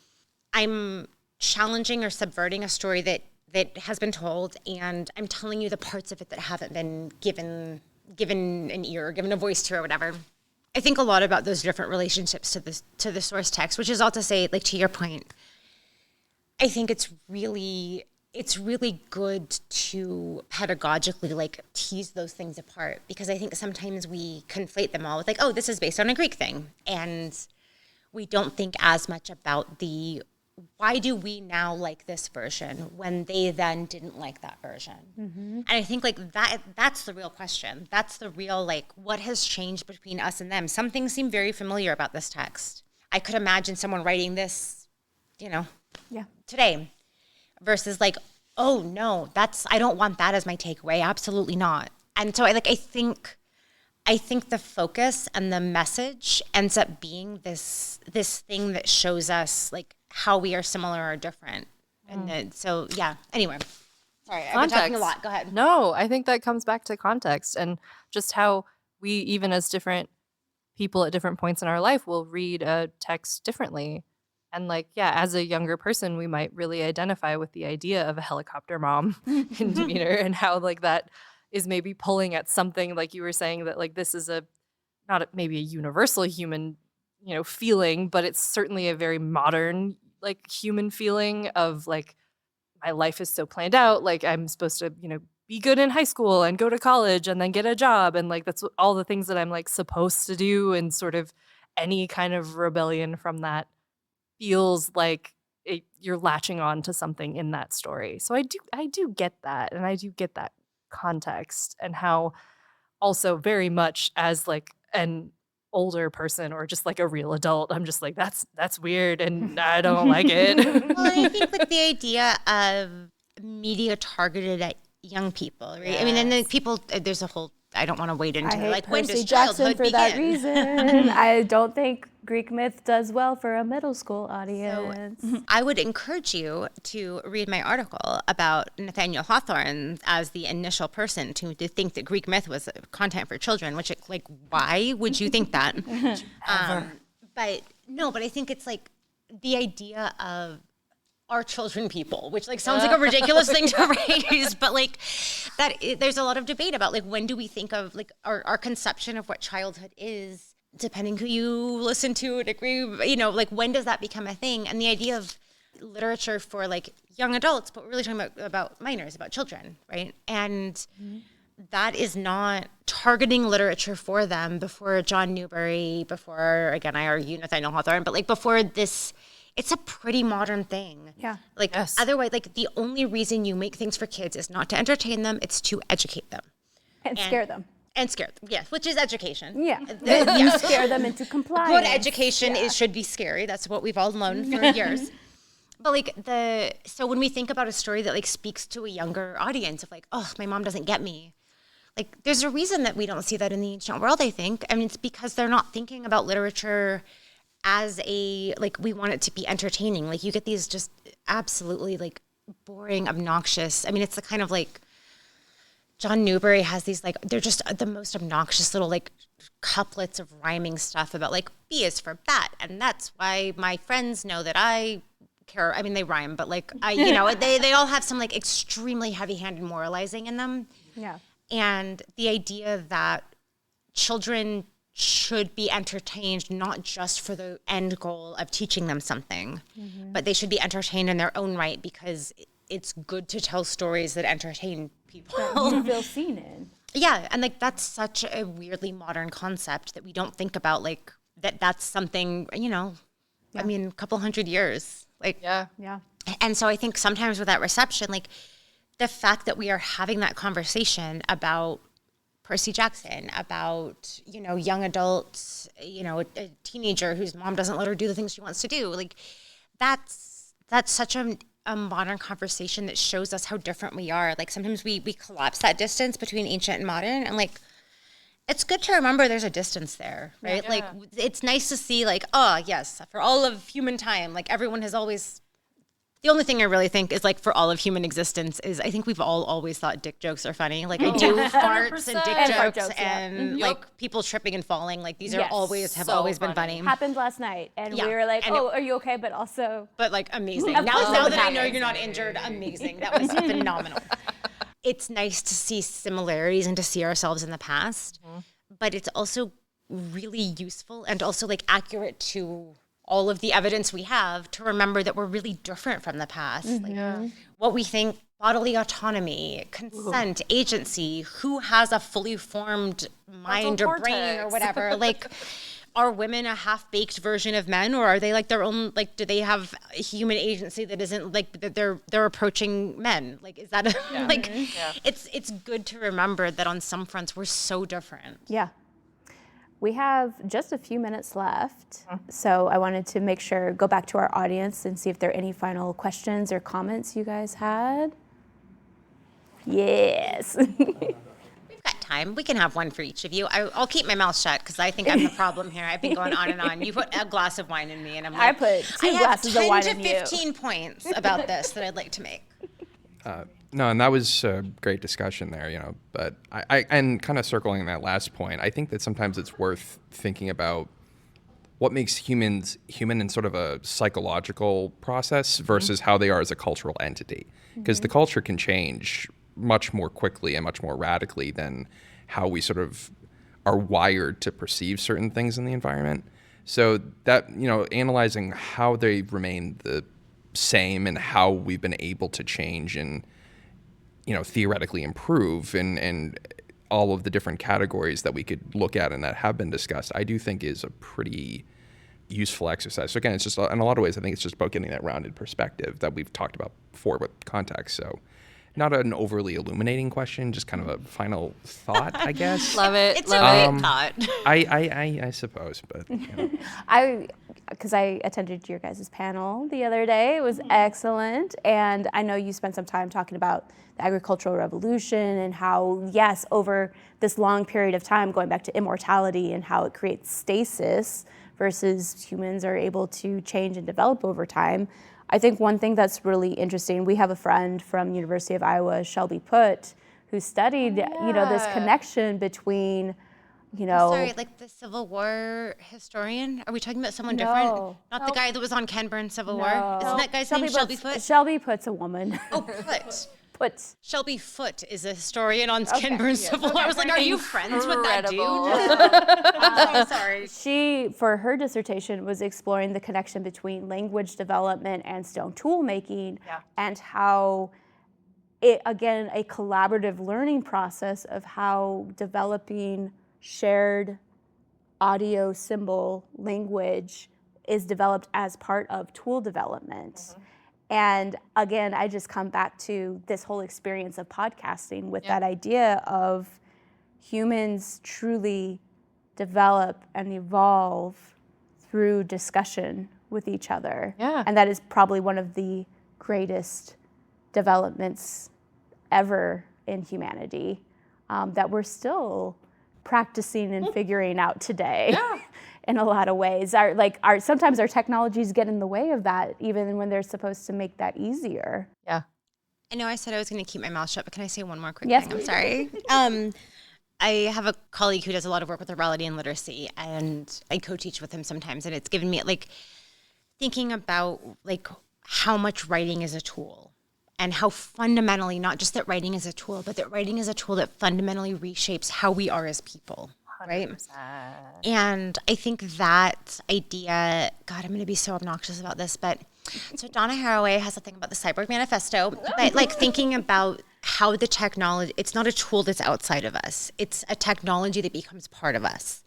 I'm challenging or subverting a story that has been told, and I'm telling you the parts of it that haven't been given an ear, given a voice to, or whatever. I think a lot about those different relationships to the source text, which is all to say, to your point, I think it's really good to pedagogically tease those things apart, because I think sometimes we conflate them all with oh, this is based on a Greek thing. And we don't think as much about why do we now like this version when they then didn't like that version? And I think that's the real question. That's the real what has changed between us and them. Some things seem very familiar about this text. I could imagine someone writing this, today versus oh no, I don't want that as my takeaway. Absolutely not. And so I think the focus and the message ends up being this thing that shows us like how we are similar or different. And then, so yeah, anyway, sorry, I've been talking a lot. Go ahead. No, I think that comes back to context and just how we, even as different people at different points in our life, will read a text differently. And like, yeah, as a younger person, we might really identify with the idea of a helicopter mom in demeanor and how like that is maybe pulling at something, like you were saying, that like this is maybe a universal human, feeling, but it's certainly a very modern like human feeling of like my life is so planned out, like I'm supposed to, be good in high school and go to college and then get a job, and like that's all the things that I'm like supposed to do, and sort of any kind of rebellion from that feels like you're latching on to something in that story. So I do get that, and I do get that context, and how also very much as like an older person or just like a real adult, I'm just like that's weird and I don't like it. Well, I think with the idea of media targeted at young people, right? Yes. I mean, and then people, there's a whole, I don't want to wade into like when does childhood for begin? That reason. I don't think Greek myth does well for a middle school audience. So, I would encourage you to read my article about Nathaniel Hawthorne as the initial person to think that Greek myth was content for children, which like, why would you think that? But I think it's like the idea of our children people, which like sounds like a ridiculous thing to raise, but like there's a lot of debate about like when do we think of like our conception of what childhood is, depending who you listen to and agree, like when does that become a thing? And the idea of literature for like young adults, but we're really talking about minors, about children, right? And that is not targeting literature for them before John Newbery, before, again, I argue Nathaniel Hawthorne, but like before this, it's a pretty modern thing. Yeah. Like otherwise, like the only reason you make things for kids is not to entertain them, it's to educate them. And scare them. And scare them, yes, which is education. Yeah. You scare them into compliance. Good education should be scary. That's what we've all known for years. But like so when we think about a story that like speaks to a younger audience of like, oh, my mom doesn't get me. Like there's a reason that we don't see that in the ancient world, I think. I mean, it's because they're not thinking about literature as like we want it to be entertaining. Like you get these just absolutely like boring, obnoxious. I mean, it's the kind of like John Newbery has these like, they're just the most obnoxious little like couplets of rhyming stuff about like B is for bat. And that's why my friends know that I care. I mean, they rhyme, but like, they all have some like extremely heavy-handed moralizing in them. Yeah. And the idea that children should be entertained not just for the end goal of teaching them something, but they should be entertained in their own right because it's good to tell stories that entertain people. That you feel seen in. Yeah, and like that's such a weirdly modern concept that we don't think about, like that's something, I mean, a couple hundred years. Like Yeah. And so I think sometimes with that reception, like the fact that we are having that conversation about Percy Jackson, about, young adults, a teenager whose mom doesn't let her do the things she wants to do. Like that's such a modern conversation that shows us how different we are. Like sometimes we collapse that distance between ancient and modern, and like it's good to remember there's a distance there, right? Yeah. Like it's nice to see like, oh yes, for all of human time, like everyone has always. The only thing I really think is like for all of human existence is I think we've all always thought dick jokes are funny. Like I do farts and dick jokes and like people tripping and falling. Like these are always been funny. Happened last night and we were like, and are you okay? But like amazing. Now that I know you're not injured, amazing. That was phenomenal. It's nice to see similarities and to see ourselves in the past, but it's also really useful and also like accurate to all of the evidence we have to remember that we're really different from the past. Like what we think, bodily autonomy, consent, agency, who has a fully formed mind or brain or whatever. Like, are women a half-baked version of men, or are they like their own, like, do they have a human agency that isn't like that they're approaching men? Like, is that it's good to remember that on some fronts we're so different. Yeah. We have just a few minutes left, so I wanted to make sure, go back to our audience and see if there are any final questions or comments you guys had. Yes. We've got time. We can have one for each of you. I'll keep my mouth shut because I think I'm the problem here. I've been going on and on. You put a glass of wine in me, and I'm I like, put two glasses of wine in you. I have 10 to 15 points about this that I'd like to make. No, and that was a great discussion there, but I and kind of circling that last point, I think that sometimes it's worth thinking about what makes humans human in sort of a psychological process versus how they are as a cultural entity. Because the culture can change much more quickly and much more radically than how we sort of are wired to perceive certain things in the environment. So that, analyzing how they remain the same and how we've been able to change and, theoretically improve and all of the different categories that we could look at and that have been discussed, I do think is a pretty useful exercise. So again, it's just, in a lot of ways, I think it's just about getting that rounded perspective that we've talked about before with context. So not an overly illuminating question, just kind of a final thought, I guess. Love it. It's love a great thought. I suppose, but Because I attended your guys' panel the other day. It was excellent. And I know you spent some time talking about the agricultural revolution and how, yes, over this long period of time, going back to immortality and how it creates stasis versus humans are able to change and develop over time. I think one thing that's really interesting, we have a friend from University of Iowa, Shelby Putt, who studied, this connection between, Sorry, like the Civil War historian? Are we talking about someone different? Not the guy that was on Ken Burns' Civil War? Isn't that guy's name Shelby Foote? Shelby Putt's a woman. Oh, Foote. Putt. Shelby Foote is a historian on Ken Burns' Civil War. I was like, are you friends with that dude? I'm so sorry. She, for her dissertation, was exploring the connection between language development and stone tool making and how it, again, a collaborative learning process of how developing shared audio symbol language is developed as part of tool development. And again, I just come back to this whole experience of podcasting with that idea of humans truly develop and evolve through discussion with each other. Yeah. And that is probably one of the greatest developments ever in humanity that we're still practicing and figuring out today. In a lot of ways. Sometimes our technologies get in the way of that, even when they're supposed to make that easier. Yeah. I know I said I was going to keep my mouth shut, but can I say one more quick Yes, thing? I'm sorry. I have a colleague who does a lot of work with orality and literacy, and I co-teach with him sometimes, and it's given me, thinking about, how much writing is a tool, and how fundamentally, not just that writing is a tool, but that writing is a tool that fundamentally reshapes how we are as people. 100%. Right? And I think that idea, God, I'm going to be so obnoxious about this, but so Donna Haraway has a thing about the Cyborg Manifesto, but thinking about how the technology, it's not a tool that's outside of us. It's a technology that becomes part of us.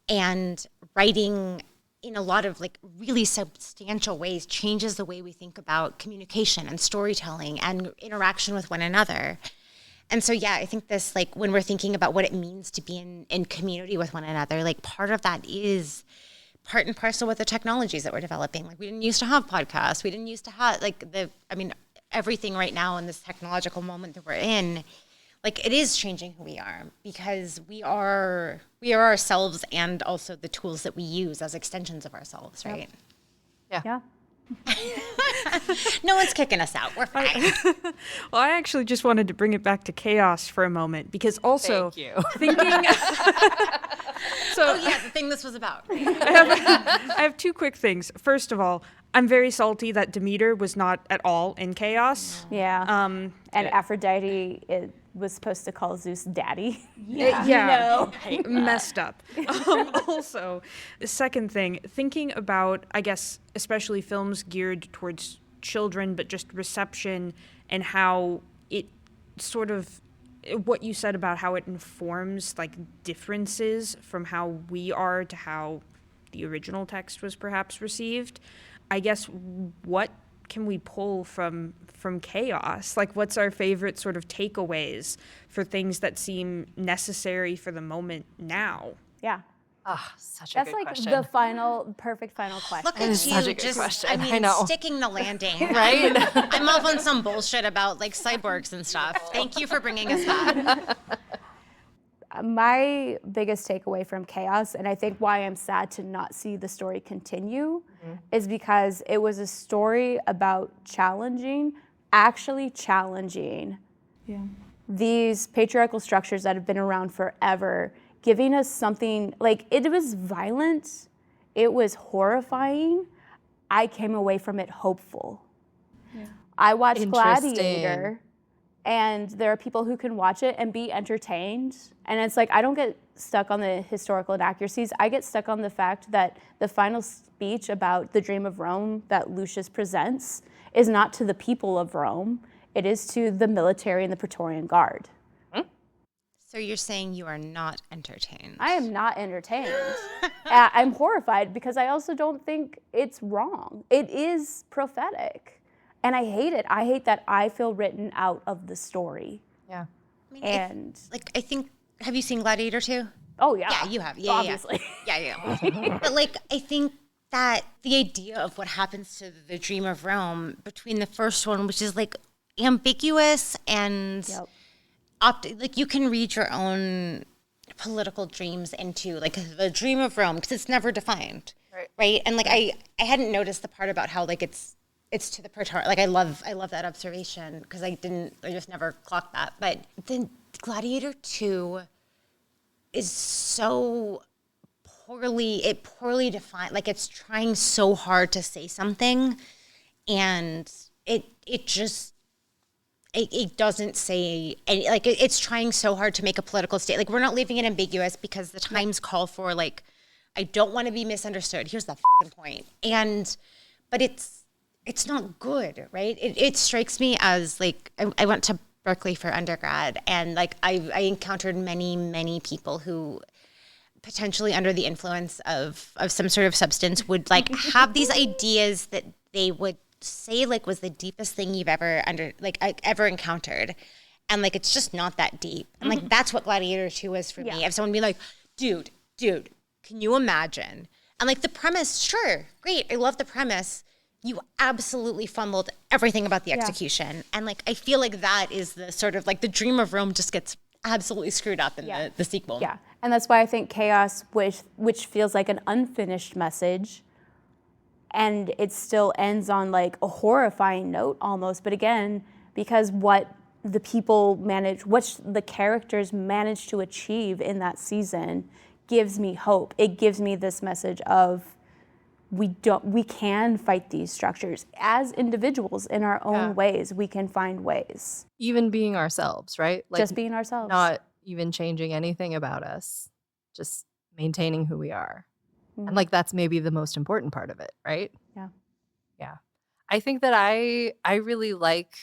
And writing in a lot of really substantial ways changes the way we think about communication and storytelling and interaction with one another. And so, I think this, when we're thinking about what it means to be in community with one another, part of that is part and parcel with the technologies that we're developing. We didn't used to have podcasts. We didn't used to have, everything right now in this technological moment that we're in, it is changing who we are because we are ourselves and also the tools that we use as extensions of ourselves, right? Yeah. No one's kicking us out. We're fine. Well, I actually just wanted to bring it back to KAOS for a moment because also Thank you. thinking. The thing this was about. I have two quick things. First of all, I'm very salty that Demeter was not at all in KAOS. Yeah. And Aphrodite was supposed to call Zeus daddy. Messed up. Also, the second thing, thinking about, I guess, especially films geared towards children, but just reception and how it sort of, what you said about how it informs differences from how we are to how the original text was perhaps received. I guess what can we pull from KAOS? What's our favorite sort of takeaways for things that seem necessary for the moment now? Yeah. Ah, such a That's good like question. the perfect final question. Look That is at such you, a good just, question. I I mean, know. sticking the landing. Right? I'm off on some bullshit about like cyborgs and stuff. Thank you for bringing us back. My biggest takeaway from KAOS, and I think why I'm sad to not see the story continue, is because it was a story about actually challenging these patriarchal structures that have been around forever, giving us something, like, it was violent, it was horrifying. I came away from it hopeful. I watched Interesting. Gladiator, and there are people who can watch it and be entertained. And it's like, I don't get stuck on the historical inaccuracies. I get stuck on the fact that the final speech about the Dream of Rome that Lucius presents is not to the people of Rome. It is to the military and the Praetorian Guard. So you're saying you are not entertained? I am not entertained. I'm horrified because I also don't think it's wrong. It is prophetic. And I hate it. I hate that I feel written out of the story. Yeah. I mean, And I think, have you seen Gladiator 2? oh yeah. Yeah, you have. Yeah, obviously. Yeah. But like, I think that the idea of what happens to the Dream of Rome between the first one, which is like ambiguous and like you can read your own political dreams into like the Dream of Rome because it's never defined, right? And like I hadn't noticed the part about how like it's to the Praetorian. Like I love that observation because I just never clocked that. But then Gladiator 2 is so poorly defined. Like it's trying so hard to say something, and it doesn't say any, like it's trying so hard to make a political state. Like we're not leaving it ambiguous because the times call for like, I don't want to be misunderstood. Here's the point. But it's not good, right? It strikes me as like, I went to Berkeley for undergrad, and like I encountered many people who potentially under the influence of some sort of substance would like have these ideas that they would say like was the deepest thing you've ever encountered, and like it's just not that deep. And like that's what Gladiator 2 was for me. If someone be like, dude, can you imagine? And like the premise, sure, great, I love the premise. You absolutely fumbled everything about the execution. And like I feel like that is the sort of like the Dream of Rome just gets absolutely screwed up in the sequel. Yeah, and that's why I think KAOS, which feels like an unfinished message, and it still ends on like a horrifying note almost. But again, because what the characters managed to achieve in that season gives me hope. It gives me this message of we can fight these structures as individuals in our own ways. We can find ways. Even being ourselves, right? Like Just being ourselves. not even changing anything about us, just maintaining who we are. And like that's maybe the most important part of it, right? Yeah. I think that I really like,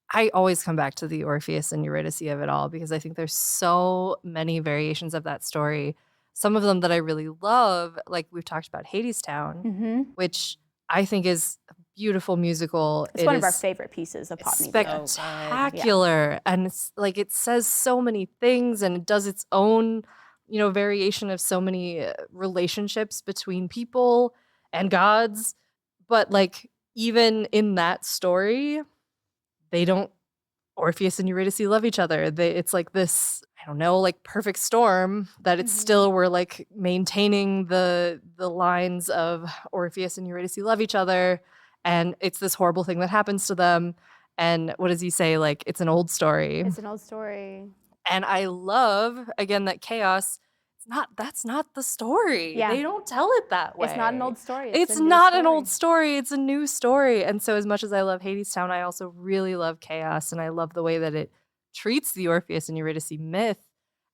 I always come back to the Orpheus and Eurydice of it all because I think there's so many variations of that story. Some of them that I really love, like we've talked about Hadestown, which I think is a beautiful musical. It's one of our favorite pieces of pop media. Spectacular. And it's like it says so many things and it does its own variation of so many relationships between people and gods. But like, even in that story, Orpheus and Eurydice love each other. It's like this, I don't know, like perfect storm that it's still, we're like maintaining the lines of Orpheus and Eurydice love each other. And it's this horrible thing that happens to them. And what does he say? Like, it's an old story. It's an old story. And I love, again, that KAOS, that's not the story. Yeah. They don't tell it that way. It's not an old story. It's not an old story. It's a new story. And so as much as I love Hadestown, I also really love KAOS. And I love the way that it treats the Orpheus and Eurydice myth.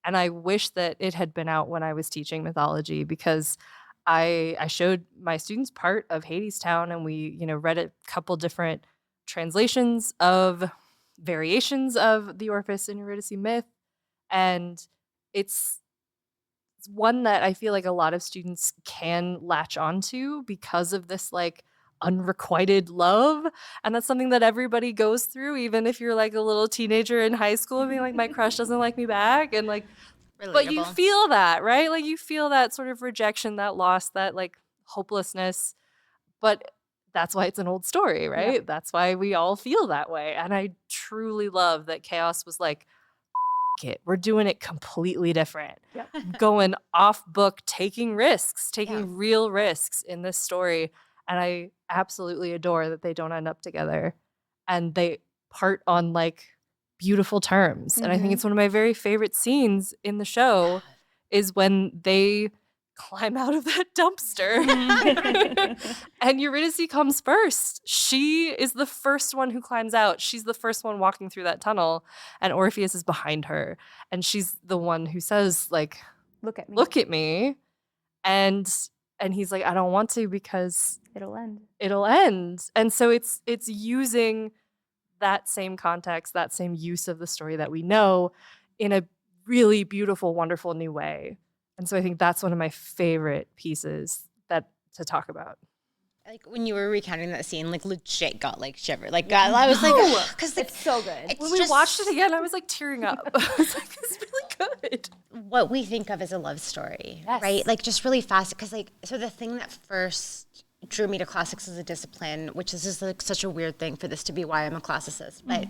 And I wish that it had been out when I was teaching mythology because I showed my students part of Hadestown and we, read a couple different translations of variations of the Orpheus and Eurydice myth. And it's one that I feel like a lot of students can latch onto because of this like unrequited love. And that's something that everybody goes through, even if you're like a little teenager in high school being like, my crush doesn't like me back. And like, But you Relatable. feel that, right? Like you feel that sort of rejection, that loss, that like hopelessness. But that's why it's an old story, right? That's why we all feel that way. And I truly love that KAOS was like, it. We're doing it completely different. Going off book, taking risks, taking real risks in this story. And I absolutely adore that they don't end up together and they part on like beautiful terms. And I think it's one of my very favorite scenes in the show is when they climb out of that dumpster and Eurydice comes first. She is the first one who climbs out. She's the first one walking through that tunnel and Orpheus is behind her. And she's the one who says like, Look at me. look at me. And he's like, I don't want to because It'll end. it'll end. And so it's using that same context, that same use of the story that we know in a really beautiful, wonderful new way. And so I think that's one of my favorite pieces to talk about. Like when you were recounting that scene, like legit got like shivered. Like God, I was like, because It's so good. When we watched it again, I was like tearing up. I was like, it's really good. what we think of as a love story, Yes. right? Like just really fast. Because like, so the thing that first drew me to classics as a discipline, which is just like such a weird thing for this to be why I'm a classicist, but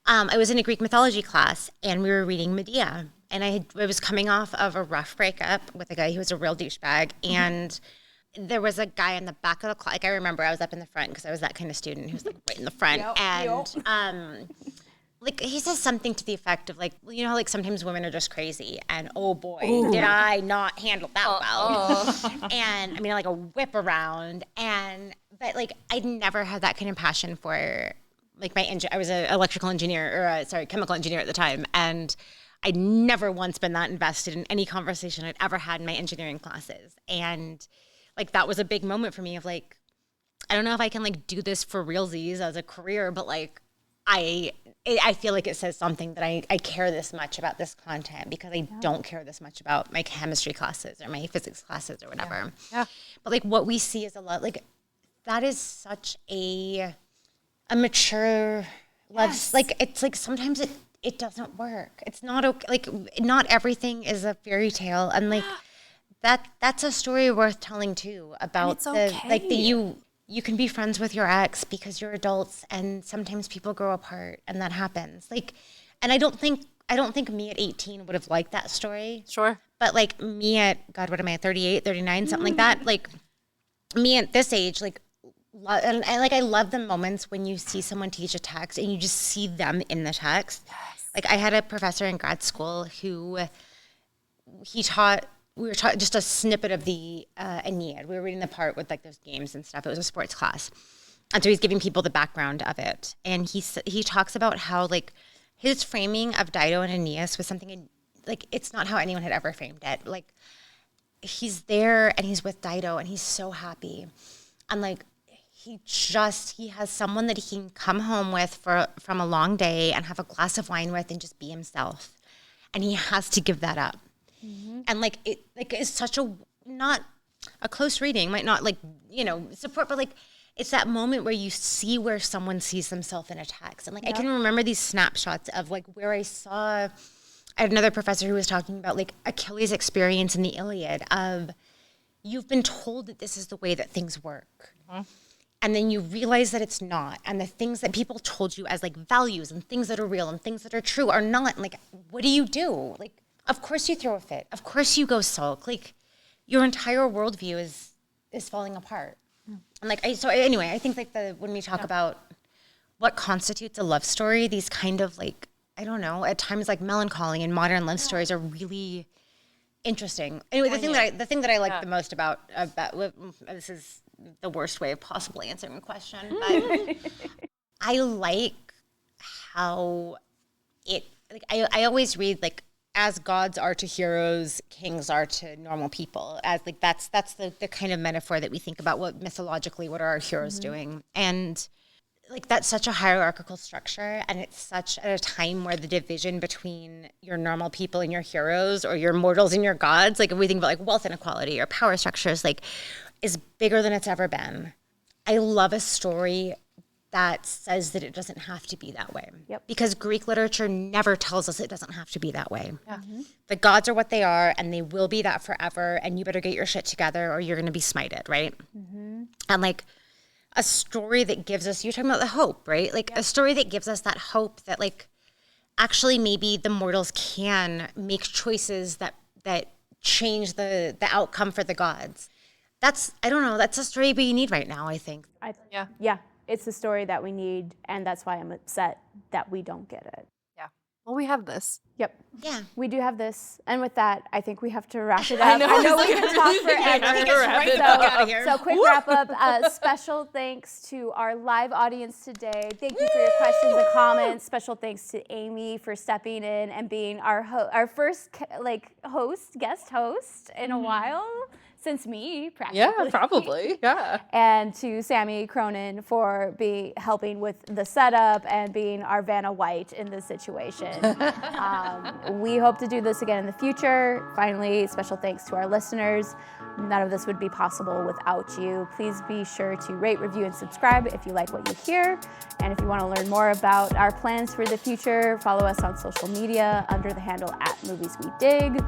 I was in a Greek mythology class and we were reading Medea. And I was coming off of a rough breakup with a guy who was a real douchebag. And there was a guy in the back of the class. Like I remember I was up in the front because I was that kind of student who was like right in the front. Like he says something to the effect of like, well, you know how like sometimes women are just crazy and oh boy, did I not handle that well. And I mean like a whip around but like I'd never had that kind of passion for like I was an electrical engineer chemical engineer at the time. And I'd never once been that invested in any conversation I'd ever had in my engineering classes. And like, that was a big moment for me of like, I don't know if I can like do this for realsies as a career, but like, I feel like it says something that I care this much about this content because I don't care this much about my chemistry classes or my physics classes or whatever. Yeah. But like what we see is a lot, like that is such a mature love. Like, it's like sometimes it doesn't work. It's not okay. Like not everything is a fairy tale. And like that's a story worth telling too about like that you can be friends with your ex because you're adults and sometimes people grow apart and that happens. Like, and I don't think me at 18 would have liked that story. Sure. But like me at, God, what am I, 38, 39, something like that. Like me at this age, like, and I love the moments when you see someone teach a text and you just see them in the text. Yes. Like I had a professor in grad school who we were taught just a snippet of the Aeneid. We were reading the part with like those games and stuff. It was a sports class. And so he's giving people the background of it. And he talks about how like his framing of Dido and Aeneas was something like, it's not how anyone had ever framed it. Like he's there and he's with Dido and he's so happy. And like, he has someone that he can come home with from a long day and have a glass of wine with and just be himself. And he has to give that up. Mm-hmm. And like it is such not a close reading, might not like, you know, support, but like it's that moment where you see where someone sees themselves in a text. And like I can remember these snapshots of like where I had another professor who was talking about like Achilles' experience in the Iliad of you've been told that this is the way that things work. Mm-hmm. And then you realize that it's not. And the things that people told you as like values and things that are real and things that are true are not. And like, what do you do? Like, of course you throw a fit. Of course you go sulk. Like, your entire worldview is falling apart. And like, anyway, I think like when we talk about what constitutes a love story, these kind of like, I don't know, at times like melancholy and modern love stories are really interesting. Anyway, the thing that I like the most about this is the worst way of possibly answering a question, but I like how I always read like as gods are to heroes, kings are to normal people, as like that's the kind of metaphor that we think about what are our heroes doing. And like that's such a hierarchical structure, and it's such at a time where the division between your normal people and your heroes, or your mortals and your gods, like if we think about like wealth inequality or power structures, like is bigger than it's ever been. I love a story that says that it doesn't have to be that way. Yep. Because Greek literature never tells us it doesn't have to be that way. Yeah. The gods are what they are, and they will be that forever, and you better get your shit together or you're going to be smited, right? And like a story that gives us, you're talking about the hope, right? Like a story that gives us that hope that like actually maybe the mortals can make choices that change the outcome for the gods. That's, I don't know, that's a story we need right now, I think. Yeah. It's the story that we need, and that's why I'm upset that we don't get it. Yeah. Well, we have this. Yep. Yeah. We do have this. And with that, I think we have to wrap it up. I know we can talk forever. So quick wrap up. Special thanks to our live audience today. Thank you for your questions and comments. Special thanks to Amy for stepping in and being our first guest host in a while. Since me, practically. Yeah, probably. Yeah. And to Sammy Cronin for helping with the setup and being our Vanna White in this situation. We hope to do this again in the future. Finally, special thanks to our listeners. None of this would be possible without you. Please be sure to rate, review, and subscribe if you like what you hear. And if you want to learn more about our plans for the future, follow us on social media under the handle @MoviesWeDig,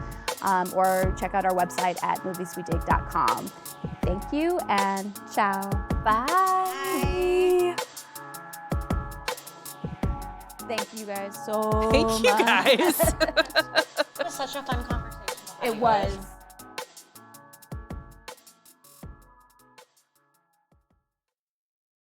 or check out our website at movieswedig.com. Thank you and ciao. Bye. Thank you guys so much. Thank you guys. It was such a fun conversation. It was.